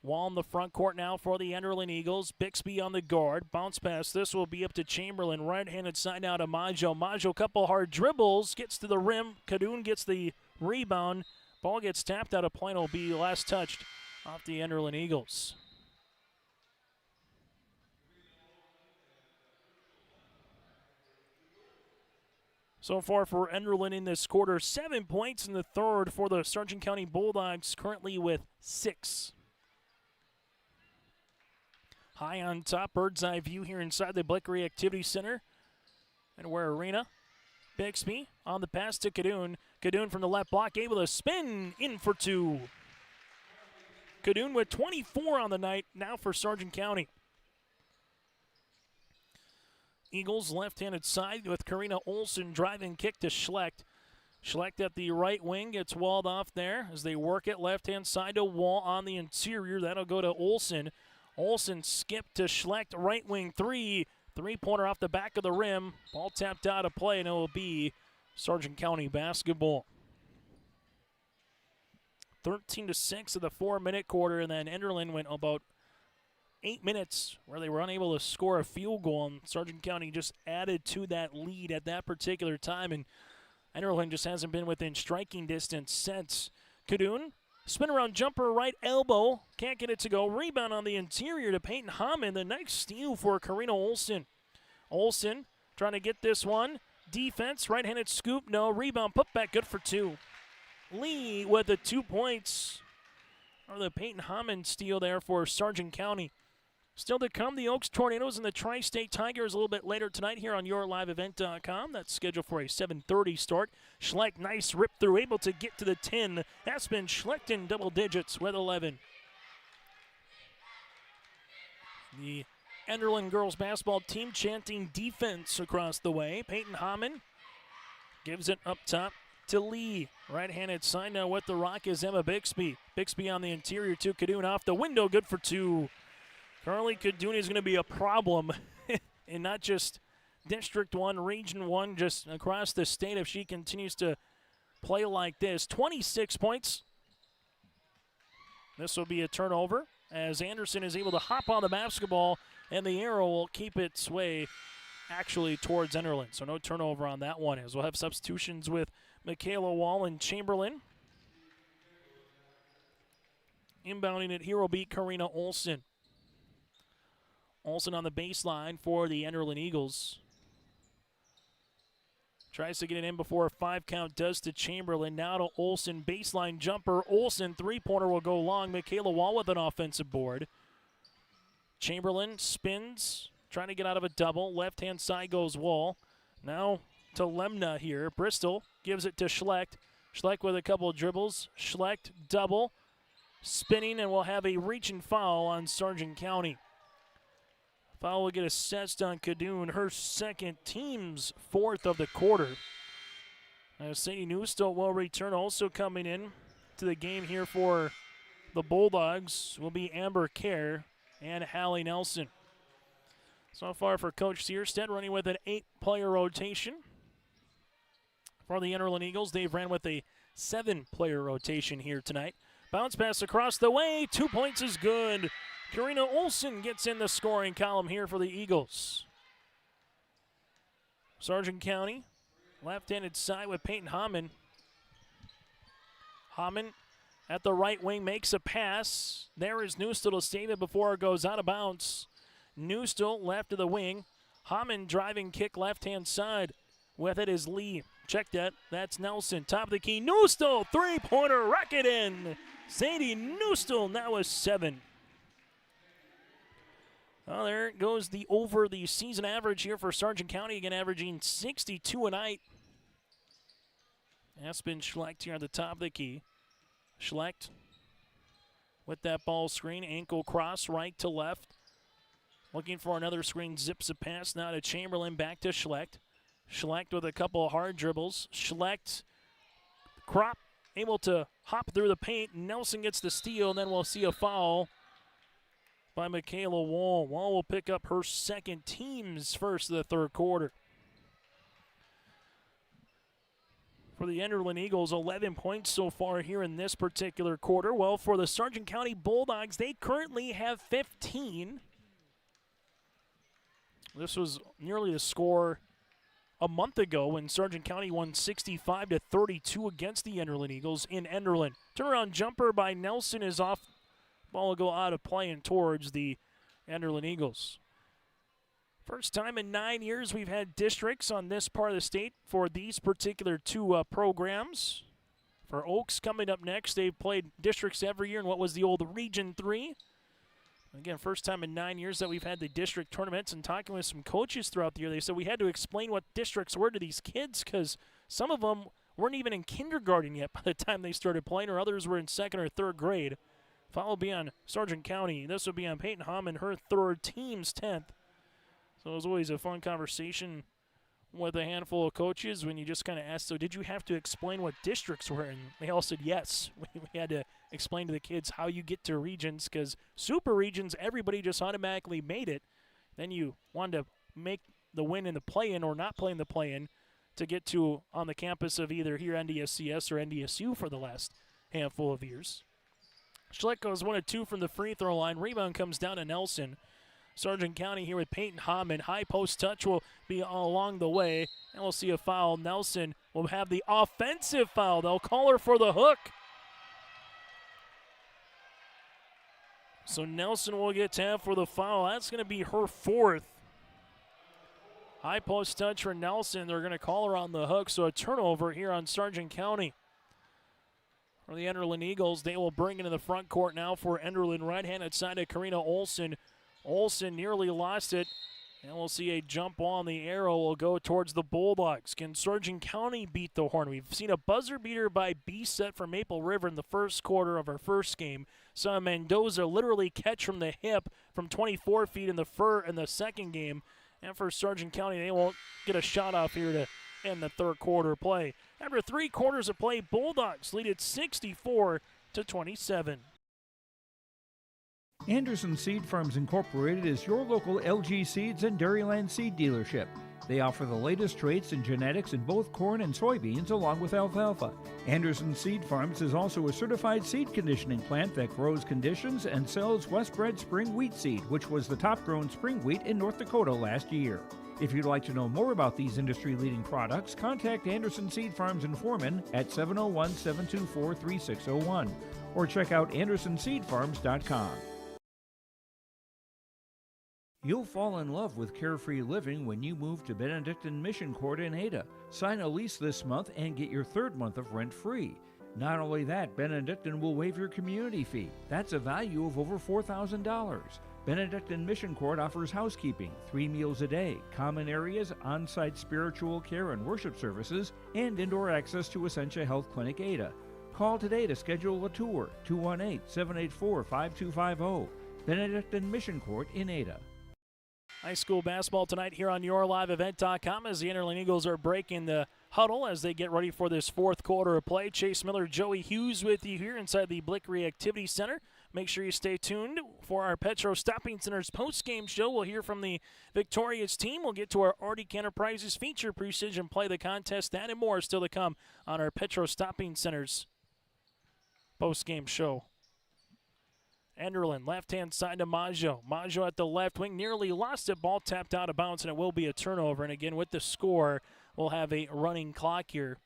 Wall in the front court now for the Enderlin Eagles. Bixby on the guard. Bounce pass. This will be up to Chamberlain. Right-handed side now to Maggio. Maggio, couple hard dribbles. Gets to the rim. Cadoon gets the rebound. Ball gets tapped out of play and will be last touched off the Enderlin Eagles. So far for Enderlin in this quarter, 7 points in the third for the Sargent County Bulldogs, currently with 6. High on top, bird's eye view here inside the Blickery Activity Center and Ware Arena. Bixby on the pass to Cadoon. Cadoon from the left block, able to spin in for 2. Cadoon with 24 on the night, now for Sargent County. Eagles left-handed side with Karina Olsen driving kick to Schlecht. Schlecht at the right wing gets walled off there as they work it left-hand side to Wall on the interior. That'll go to Olsen. Olsen skipped to Schlecht, right wing 3. Three-pointer off the back of the rim. Ball tapped out of play, and it will be Sargent County basketball. 13-6 of the 4-minute quarter, and then Enderlin went about 8 minutes where they were unable to score a field goal, and Sargent County just added to that lead at that particular time, and Enderlin just hasn't been within striking distance since. Cadoon, spin around jumper, right elbow, can't get it to go. Rebound on the interior to Peyton Hammond. The next steal for Karina Olsen. Olsen trying to get this one. Defense, right-handed scoop, no. Rebound, put back, good for 2. Lee with the 2 points. Or the Peyton Hammond steal there for Sargent County. Still to come, the Oaks Tornadoes and the Tri-State Tigers a little bit later tonight here on YourLiveEvent.com. That's scheduled for a 7:30 start. Schlecht, nice rip through, able to get to the 10. That's been Schlecht in double digits with 11. The Enderlin girls basketball team chanting defense across the way. Peyton Hammond gives it up top to Lee. Right-handed side now with the rock is Emma Bixby. Bixby on the interior to Cadoon off the window, good for 2. Carly Cadoon is going to be a problem in not just District 1, Region 1, just across the state if she continues to play like this. 26 points. This will be a turnover as Anderson is able to hop on the basketball, and the arrow will keep its way actually towards Enderlin. So no turnover on that one, as we'll have substitutions with Michaela Wall and Chamberlain. Inbounding it here will be Karina Olsen. Olsen on the baseline for the Enderlin Eagles. Tries to get it in before a 5 count, does to Chamberlain. Now to Olsen, baseline jumper. Olsen, three-pointer will go long. Michaela Wall with an offensive board. Chamberlain spins, trying to get out of a double. Left-hand side goes Wall. Now to Lemna here. Bristol gives it to Schlecht. Schlecht with a couple of dribbles. Schlecht double. Spinning, and we'll have a reach and foul on Sargent County. Foul will get assessed on Cadoon, her second, team's 4th of the quarter. Sadie Newstill will return. Also coming in to the game here for the Bulldogs will be Amber Kerr and Hallie Nelson. So far for Coach Searstead, running with an 8-player rotation. For the Enderlin Eagles, they've ran with a 7-player rotation here tonight. Bounce pass across the way, 2 points is good. Karina Olsen gets in the scoring column here for the Eagles. Sargent County, left-handed side with Peyton Hammond. Hammond at the right wing makes a pass. There is Newstill to save it before it goes out of bounds. Newstill left of the wing. Hammond driving kick left-hand side. With it is Lee. Check that. That's Nelson. Top of the key. Newstall, three-pointer, rack it in. Sadie Newstall now is 7. Well, there goes the over the season average here for Sargent County, again averaging 62 a night. Aspen Schlecht here at the top of the key. Schlecht with that ball screen, ankle cross, right to left. Looking for another screen, zips a pass now to Chamberlain, back to Schlecht. Schlecht with a couple of hard dribbles. Schlecht, Crop, able to hop through the paint. Nelson gets the steal, and then we'll see a foul by Michaela Wall. Wall will pick up her second, team's first of the third quarter. For the Enderlin Eagles, 11 points so far here in this particular quarter. Well, for the Sargent County Bulldogs, they currently have 15. This was nearly the score a month ago when Sargent County won 65-32 against the Enderlin Eagles in Enderlin. Turnaround jumper by Nelson is off. Ball will go out of play and towards the Enderlin Eagles. First time in 9 years we've had districts on this part of the state for these particular two programs. For Oaks coming up next, they've played districts every year in what was the old Region 3. Again, first time in 9 years that we've had the district tournaments, and talking with some coaches throughout the year, they said we had to explain what districts were to these kids because some of them weren't even in kindergarten yet by the time they started playing, or others were in second or third grade. Foul be on Sargent County. This would be on Peyton Hammond, her third, team's 10th. So it was always a fun conversation with a handful of coaches when you just kind of asked, so did you have to explain what districts were? And they all said yes. We had to explain to the kids how you get to regions, because super regions, everybody just automatically made it. Then you wanted to make the win in the play-in or not play in the play-in to get to on the campus of either here NDSCS or NDSU for the last handful of years. Schlecht goes 1 of 2 from the free throw line. Rebound comes down to Nelson. Sargent County here with Peyton Hammond. High post touch will be along the way, and we'll see a foul. Nelson will have the offensive foul. They'll call her for the hook. So Nelson will get tapped for the foul. That's going to be her 4th. High post touch for Nelson. They're going to call her on the hook, so a turnover here on Sargent County. For the Enderlin Eagles, they will bring it in the front court now for Enderlin. Right-handed side of Karina Olson. Olson nearly lost it, and we'll see a jump ball on the arrow will go towards the Bulldogs. Can Sargent County beat the Horn? We've seen a buzzer beater by B-Set from Maple River in the first quarter of our first game. Saw Mendoza literally catch from the hip from 24 feet in the second game. And for Sargent County, they won't get a shot off here to end the third quarter play. After 3 quarters of play, Bulldogs lead it 64-27. Anderson Seed Farms Incorporated is your local LG Seeds and Dairyland seed dealership. They offer the latest traits and genetics in both corn and soybeans along with alfalfa. Anderson Seed Farms is also a certified seed conditioning plant that grows, conditions, and sells Westbred Spring Wheat Seed, which was the top-grown spring wheat in North Dakota last year. If you'd like to know more about these industry-leading products, contact Anderson Seed Farms in Foreman at 701-724-3601 or check out AndersonSeedFarms.com. You'll fall in love with carefree living when you move to Benedictine Mission Court in Ada. Sign a lease this month and get your 3rd month of rent free. Not only that, Benedictine will waive your community fee. That's a value of over $4,000. Benedictine Mission Court offers housekeeping, 3 meals a day, common areas, on-site spiritual care and worship services, and indoor access to Essentia Health Clinic Ada. Call today to schedule a tour, 218-784-5250. Benedictine Mission Court in Ada. High school basketball tonight here on YourLiveEvent.com as the Enderlin Eagles are breaking the huddle as they get ready for this 4th quarter of play. Chase Miller, Joey Hughes with you here inside the Blick Reactivity Center. Make sure you stay tuned for our Petro Stopping Center's post-game show. We'll hear from the victorious team. We'll get to our Arctic Enterprises feature precision play the contest. That and more still to come on our Petro Stopping Center's post-game show. Enderlin, left-hand side to Maggio. Maggio at the left wing, nearly lost it. Ball tapped out of bounds, and it will be a turnover. And again, with the score, we'll have a running clock here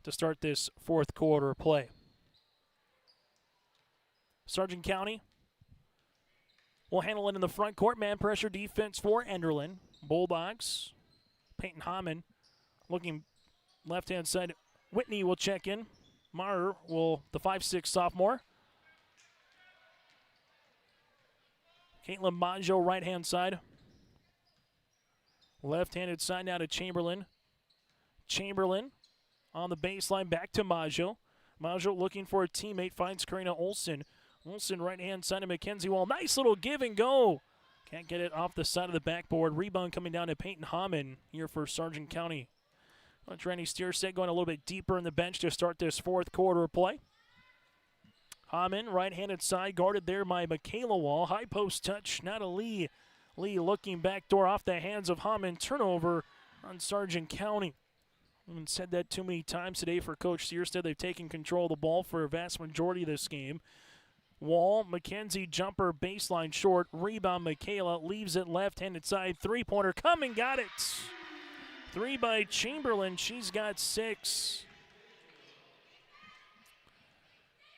to start this 4th quarter play. Sargent County will handle it in the front court. Man pressure defense for Enderlin. Bulldogs. Peyton Hamann looking left-hand side. Whitney will check in. Maher will, the 5'6" sophomore. Caitlin Maggio, right-hand side. Left-handed side now to Chamberlain. Chamberlain on the baseline, back to Maggio. Maggio looking for a teammate, finds Karina Olsen. Olsen right-hand side to Mackenzie Wall. Nice little give and go. Can't get it off the side of the backboard. Rebound coming down to Peyton Hamann here for Sargent County. Coach Randy Stierstedt going a little bit deeper in the bench to start this fourth quarter of play. Hamann, right-handed side, guarded there by Michaela Wall. High post touch, now to Lee. Lee looking backdoor off the hands of Hamann. Turnover on Sargent County. I haven't said that too many times today for Coach Stierstedt. They've taken control of the ball for a vast majority of this game. Wall, Mackenzie jumper, baseline short. Rebound, Michaela leaves it left-handed side. Three-pointer, come and got it. 3 by Chamberlain. She's got 6.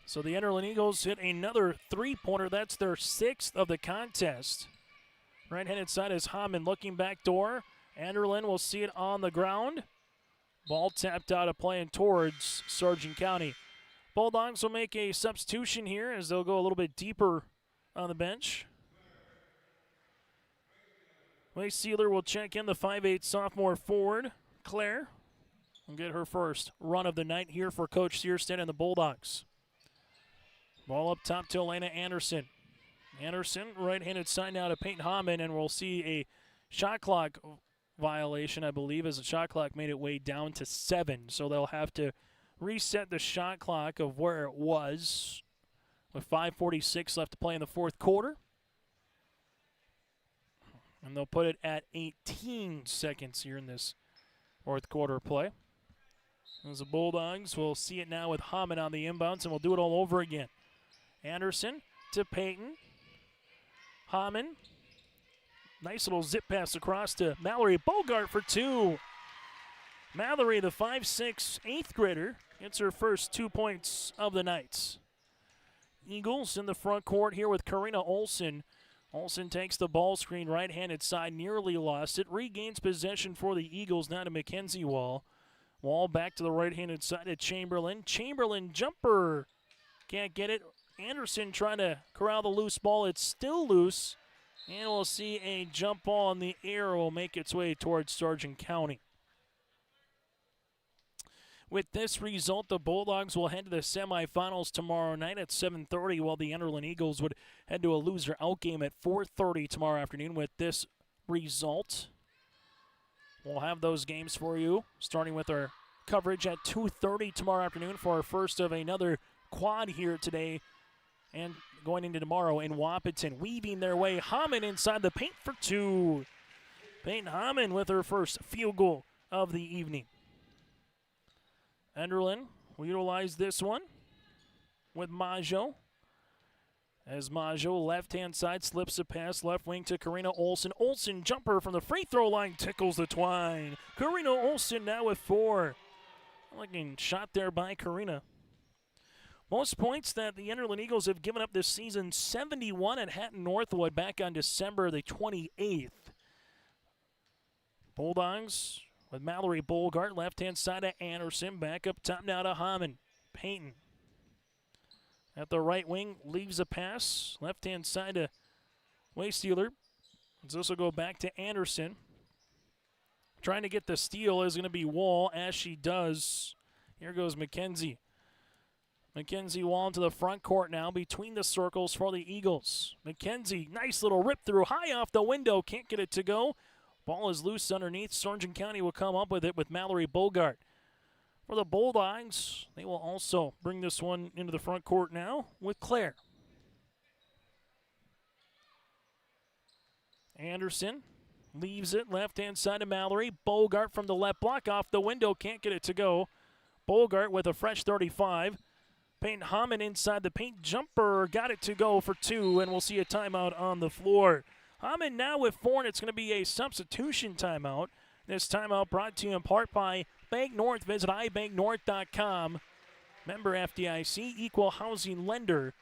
So the Enderlin Eagles hit another three-pointer. That's their 6th of the contest. Right-handed side is Hamann looking back door. Enderlin will see it on the ground. Ball tapped out of play and towards Sargent County. Bulldogs will make a substitution here as they'll go a little bit deeper on the bench. Way Sealer will check in, the 5'8" sophomore forward. Claire will get her first run of the night here for Coach Stierstedt and the Bulldogs. Ball up top to Elena Anderson. Anderson, right-handed side now to Peyton Hamann, and we'll see a shot clock violation, I believe, as the shot clock made it way down to 7. So they'll have to reset the shot clock of where it was with 5:46 left to play in the fourth quarter. And they'll put it at 18 seconds here in this fourth quarter play. As the Bulldogs will see it now with Hamann on the inbounds, and we'll do it all over again. Anderson to Peyton. Hamann. Nice little zip pass across to Mallory Bogart for 2. Mallory, the 5'6", 8th grader, gets her first 2 points of the night. Eagles in the front court here with Karina Olsen. Olsen takes the ball screen, right-handed side, nearly lost it. Regains possession for the Eagles, now to Mackenzie Wall. Wall back to the right-handed side of Chamberlain. Chamberlain jumper. Can't get it. Anderson trying to corral the loose ball. It's still loose. And we'll see a jump ball in the air will make its way towards Sargent County. With this result, the Bulldogs will head to the semifinals tomorrow night at 7:30, while the Enderlin Eagles would head to a loser-out game at 4:30 tomorrow afternoon. With this result, we'll have those games for you, starting with our coverage at 2:30 tomorrow afternoon for our first of another quad here today and going into tomorrow in Wahpeton. Weaving their way, Hamann inside the paint for 2. Peyton Hamann with her first field goal of the evening. Enderlin will utilize this one with Maggio. As Maggio, left-hand side, slips a pass left wing to Karina Olsen. Olsen jumper from the free throw line tickles the twine. Karina Olsen now with 4. Looking shot there by Karina. Most points that the Enderlin Eagles have given up this season, 71 at Hatton Northwood back on December the 28th. Bulldogs with Mallory Bogart, left-hand side of Anderson, back up top now to Hamann. Peyton at the right wing, leaves a pass, left-hand side to Waystealer. This will go back to Anderson. Trying to get the steal is going to be Wall, as she does. Here goes Mackenzie. Mackenzie Wall into the front court now, between the circles for the Eagles. Mackenzie, nice little rip through, high off the window, can't get it to go. Ball is loose underneath. Sargent County will come up with it with Mallory Bogart. For the Bulldogs, they will also bring this one into the front court now with Claire. Anderson leaves it left-hand side of Mallory. Bogart from the left block off the window, can't get it to go. Bogart with a fresh 35. Peyton Hamann inside the paint jumper, got it to go for 2, and we'll see a timeout on the floor. Hamann now with 4, and it's going to be a substitution timeout. This timeout brought to you in part by Bank North. Visit ibanknorth.com. Member FDIC, equal housing lender.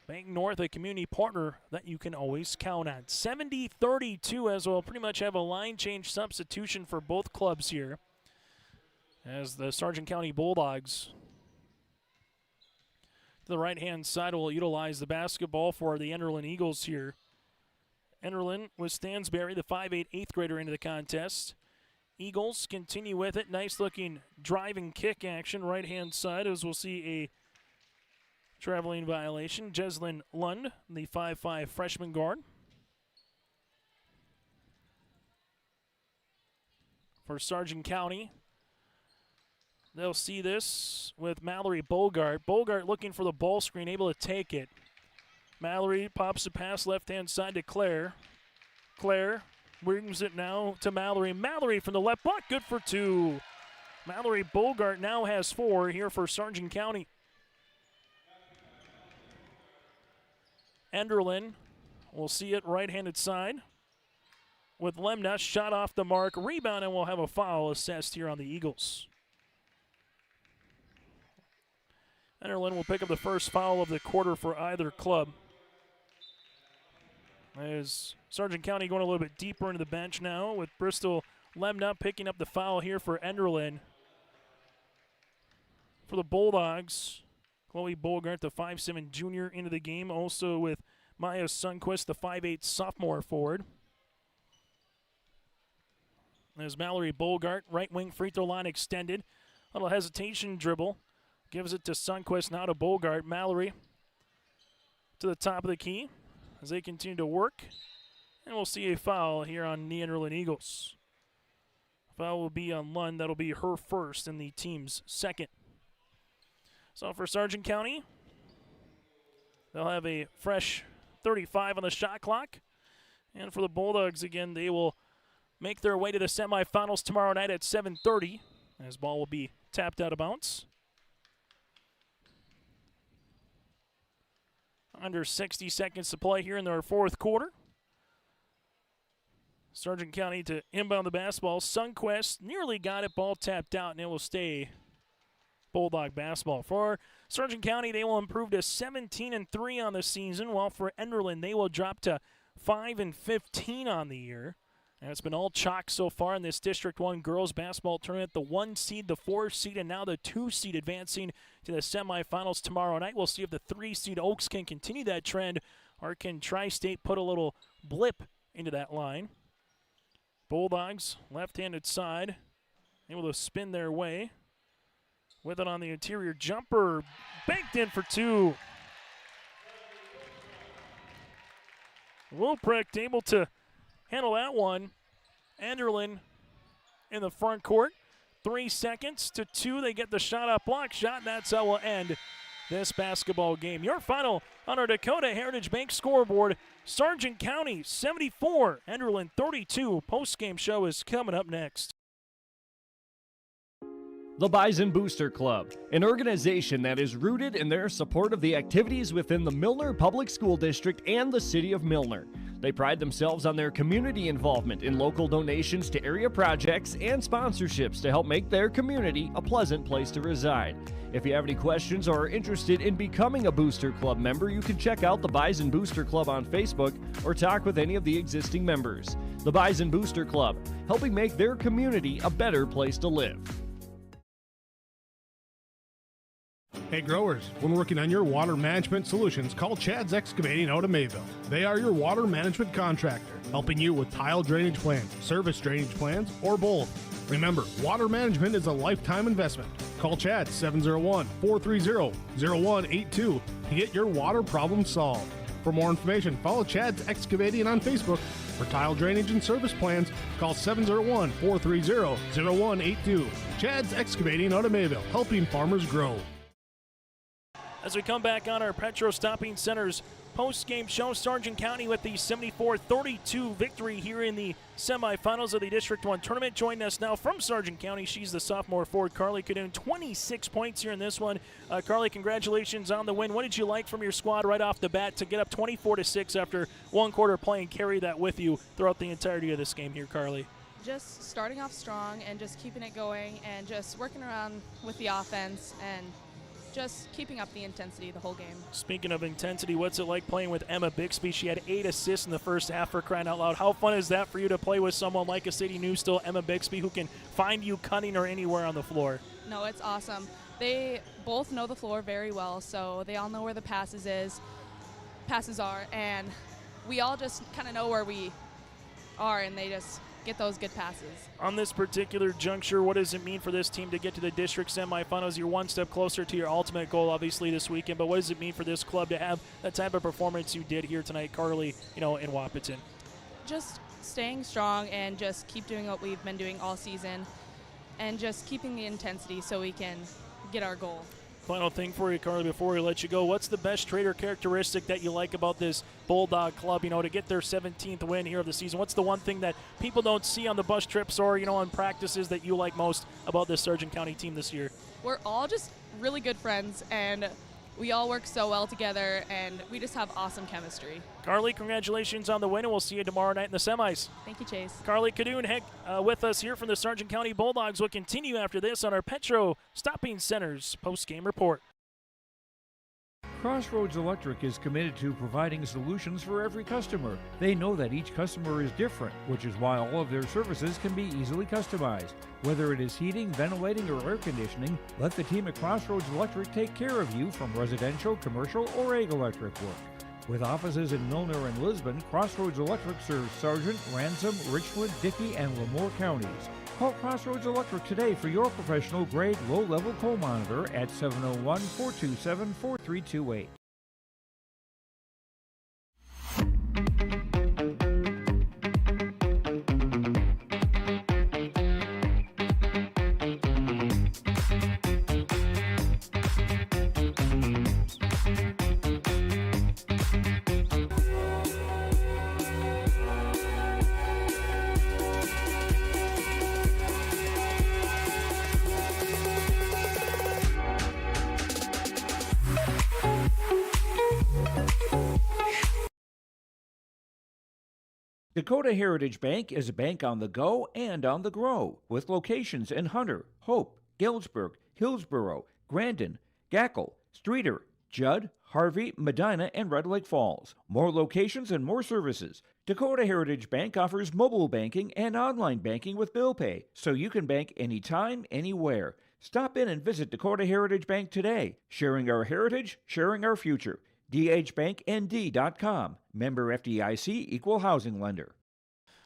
Bank North, a community partner that you can always count on. 70-32 as we'll pretty much have a line change substitution for both clubs here, as the Sargent County Bulldogs to the right-hand side will utilize the basketball for the Enderlin Eagles here. Enderlin with Stansberry, the 5'8", 8th grader, into the contest. Eagles continue with it. Nice-looking driving kick action right-hand side, as we'll see a traveling violation. Jeslyn Lund, the 5'5" freshman guard. For Sargent County, they'll see this with Mallory Bogart. Bogart looking for the ball screen, able to take it. Mallory pops the pass left-hand side to Claire. Claire brings it now to Mallory. Mallory from the left block, good for 2. Mallory Bogart now has 4 here for Sargent County. Enderlin will see it right-handed side with Lemna, shot off the mark, rebound, and we'll have a foul assessed here on the Eagles. Enderlin will pick up the first foul of the quarter for either club. As Sargent County going a little bit deeper into the bench now, with Bristol Lemna picking up the foul here for Enderlin. For the Bulldogs, Chloe Bogart, the 5'7" junior, into the game, also with Maya Sundquist, the 5'8" sophomore forward. There's Mallory Bogart, right wing free throw line extended. A little hesitation dribble. Gives it to Sundquist, now to Bogart. Mallory to the top of the key as they continue to work. And we'll see a foul here on the Enderlin Eagles. Foul will be on Lund. That'll be her first and the team's second. So for Sargent County, they'll have a fresh 35 on the shot clock. And for the Bulldogs, again, they will make their way to the semifinals tomorrow night at 7:30, as ball will be tapped out of bounds. Under 60 seconds to play here in their fourth quarter. Sargent County to inbound the basketball. Sundquist nearly got it, ball tapped out, and it will stay Bulldog basketball. For Sargent County, they will improve to 17-3 on the season, while for Enderlin, they will drop to 5-15 on the year. And it's been all chalk so far in this District 1 girls basketball tournament. The 1 seed, the 4 seed, and now the 2 seed advancing to the semifinals tomorrow night. We'll see if the 3 seed Oaks can continue that trend, or can Tri-State put a little blip into that line. Bulldogs, left-handed side, able to spin their way. With it on the interior jumper, banked in for 2. Wilprecht able to handle that one. Enderlin in the front court. 3 seconds to 2. They get the shot up, block shot, and that's how we'll end this basketball game. Your final on our Dakota Heritage Bank scoreboard: Sargent County 74, Enderlin 32. Post-game show is coming up next. The Bison Booster Club, an organization that is rooted in their support of the activities within the Milner Public School District and the City of Milner. They pride themselves on their community involvement in local donations to area projects and sponsorships to help make their community a pleasant place to reside. If you have any questions or are interested in becoming a Booster Club member, you can check out the Bison Booster Club on Facebook or talk with any of the existing members. The Bison Booster Club, helping make their community a better place to live. Hey growers, when working on your water management solutions, call Chad's Excavating out of Mayville. They are your water management contractor, helping you with tile drainage plans, service drainage plans, or both. Remember, water management is a lifetime investment. Call Chad 701-430-0182 to get your water problem solved. For more information, follow Chad's Excavating on Facebook. For tile drainage and service plans, call 701-430-0182. Chad's Excavating out of Mayville, helping farmers grow. As we come back on our Petro Stopping Center's post-game show, Sargent County with the 74-32 victory here in the semifinals of the District 1 tournament. Joining us now from Sargent County, she's the sophomore forward, Carly Cadoon. 26 points here in this one. Carly, congratulations on the win. What did you like from your squad right off the bat to get up 24-6 after one quarter play and carry that with you throughout the entirety of this game here, Carly? Just starting off strong and just keeping it going and just working around with the offense and just keeping up the intensity the whole game. Speaking of intensity, what's it like playing with Emma Bixby? She had 8 assists in the first half, for crying out loud. How fun is that for you to play with someone like a City News still, Emma Bixby, who can find you cutting her anywhere on the floor? No, it's awesome. They both know the floor very well, so they all know where the passes are, and we all just kind of know where we are, and they just get those good passes. On this particular juncture, what does it mean for this team to get to the district semifinals? You're one step closer to your ultimate goal, obviously, this weekend, but what does it mean for this club to have that type of performance you did here tonight, Carly, in Wahpeton? Just staying strong and just keep doing what we've been doing all season and just keeping the intensity so we can get our goal. Final thing for you, Carly, before we let you go. What's the best trait or characteristic that you like about this Bulldog club, to get their 17th win here of the season? What's the one thing that people don't see on the bus trips or, on practices that you like most about this Sargent County team this year? We're all just really good friends, and we all work so well together, and we just have awesome chemistry. Carly, congratulations on the win, and we'll see you tomorrow night in the semis. Thank you, Chase. Carly Cadoon with us here from the Sargent County Bulldogs. Will continue after this on our Petro Stopping Center's post-game report. Crossroads Electric is committed to providing solutions for every customer. They know that each customer is different, which is why all of their services can be easily customized. Whether it is heating, ventilating, or air conditioning, let the team at Crossroads Electric take care of you from residential, commercial, or ag electric work. With offices in Milner and Lisbon, Crossroads Electric serves Sargent, Ransom, Richwood, Dickey, and Lemoore counties. Call Crossroads Electric today for your professional-grade low-level coal monitor at 701-427-4328. Dakota Heritage Bank is a bank on the go and on the grow, with locations in Hunter, Hope, Galesburg, Hillsborough, Grandin, Gackle, Streeter, Judd, Harvey, Medina, and Red Lake Falls. More locations and more services. Dakota Heritage Bank offers mobile banking and online banking with bill pay, so you can bank anytime, anywhere. Stop in and visit Dakota Heritage Bank today. Sharing our heritage, sharing our future. dhbanknd.com. Member FDIC, Equal Housing Lender.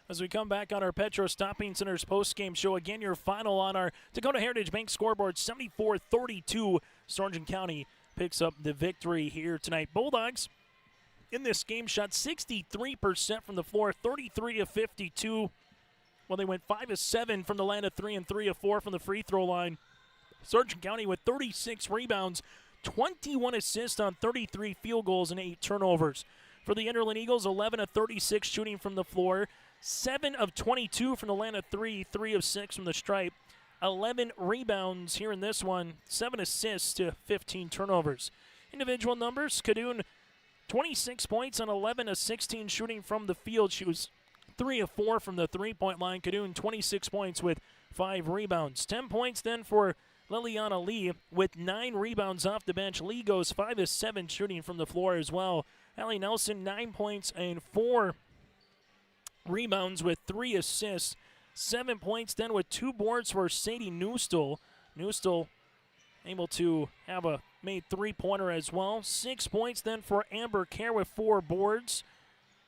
As we come back on our Petro Stopping Center's post-game show, again, your final on our Dakota Heritage Bank scoreboard, 74-32. Sargent County picks up the victory here tonight. Bulldogs in this game shot 63% from the floor, 33 of 52. Well, they went 5 of 7 from the line of 3 and 3 of 4 from the free throw line. Sargent County with 36 rebounds, 21 assists on 33 field goals and 8 turnovers. For the Enderlin Eagles, 11 of 36 shooting from the floor, 7 of 22 from the line of 3, 3 of 6 from the stripe, 11 rebounds here in this one, 7 assists to 15 turnovers. Individual numbers, Cadoon 26 points on 11 of 16 shooting from the field. She was 3 of 4 from the three-point line. Cadoon 26 points with 5 rebounds. 10 points then for Liliana Lee with 9 rebounds off the bench. Lee goes 5 of 7 shooting from the floor as well. Allie Nelson 9 points and 4 rebounds with 3 assists. 7 points then with 2 boards for Sadie Newstall. Newstall able to have a made 3-pointer as well. 6 points then for Amber Kerr with 4 boards.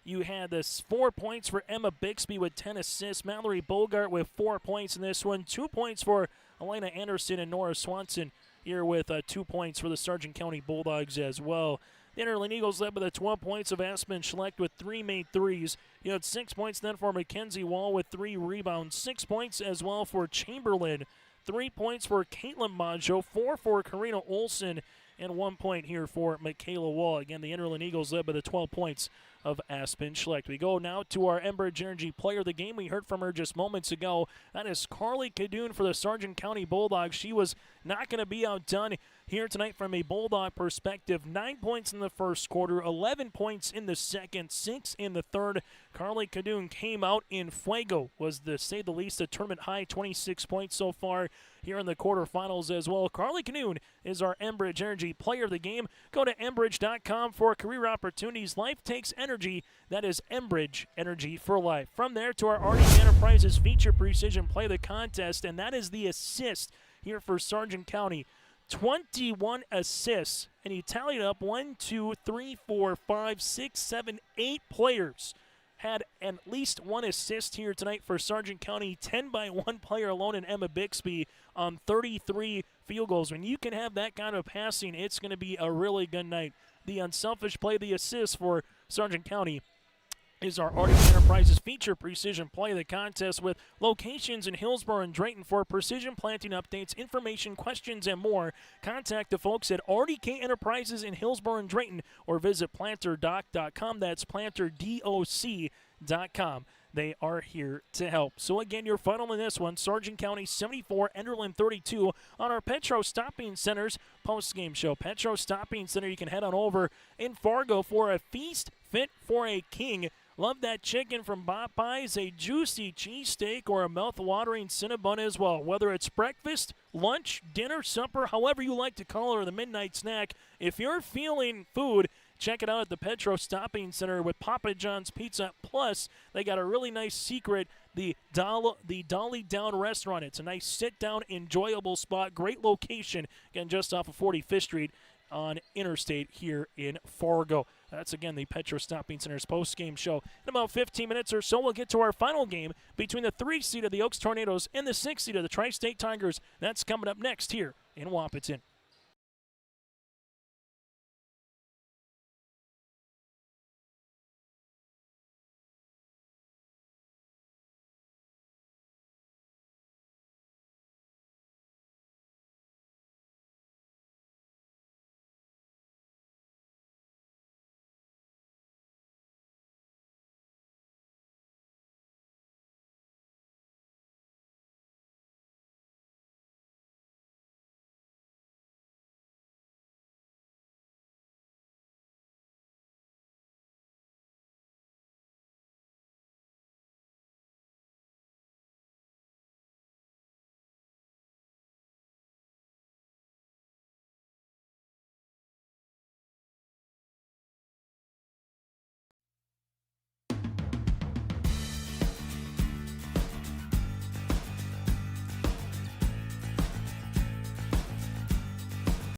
You had this 4 points for Emma Bixby with 10 assists. Mallory Bogart with 4 points in this one. 2 points for Elena Anderson and Nora Swanson here with 2 points for the Sargent County Bulldogs as well. The Enderlin Eagles led by the 12 points of Aspen Schlecht with 3 made threes. You had 6 points then for Mackenzie Wall with 3 rebounds. 6 points as well for Chamberlain. 3 points for Caitlin Maggio. 4 for Karina Olson. And 1 point here for Michaela Wall. Again, the Enderlin Eagles led by the 12 points of Aspen Schlecht. We go now to our Enbridge Energy player of the game. We heard from her just moments ago. That is Carly Cadoon for the Sargent County Bulldogs. She was not going to be outdone here tonight from a Bulldog perspective. 9 points in the first quarter, 11 points in the second, 6 in the third. Carly Cadoon came out in fuego, was to say the least a tournament high 26 points so far here in the quarterfinals as well. Carly Cadoon is our Enbridge Energy player of the game. Go to enbridge.com for career opportunities. Life takes energy. That is Enbridge Energy for life. From there to our RD Enterprises feature precision play of the contest, and that is the assist here for Sargent County. 21 assists, and he tallied up 1, 2, 3, 4, 5, 6, 7, 8 players had at least one assist here tonight for Sargent County. 10 by one player alone in Emma Bixby on 33 field goals. When you can have that kind of passing, it's going to be a really good night. The unselfish play, the assist for Sargent County, is our RD Enterprises feature precision play of the contest with locations in Hillsborough and Drayton for precision planting updates, information, questions, and more. Contact the folks at RDK Enterprises in Hillsborough and Drayton or visit planterdoc.com. That's planterdoc.com. They are here to help. So again, your final in this one, Sargent County 74, Enderlin 32 on our Petro Stopping Center's post-game show. Petro Stopping Center, you can head on over in Fargo for a feast fit for a king. Love that chicken from Popeyes, a juicy cheesesteak, or a mouth-watering Cinnabon as well. Whether it's breakfast, lunch, dinner, supper, however you like to call it, or the midnight snack, if you're feeling food, check it out at the Petro Stopping Center with Papa John's Pizza. Plus, they got a really nice secret, the Dolly Down Restaurant. It's a nice sit-down, enjoyable spot. Great location, again, just off of 45th Street on Interstate here in Fargo. That's, again, the Petro Stopping Center's post-game show. In about 15 minutes or so, we'll get to our final game between the 3 seed of the Oaks Tornadoes and the 6 seed of the Tri-State Tigers. That's coming up next here in Wahpeton.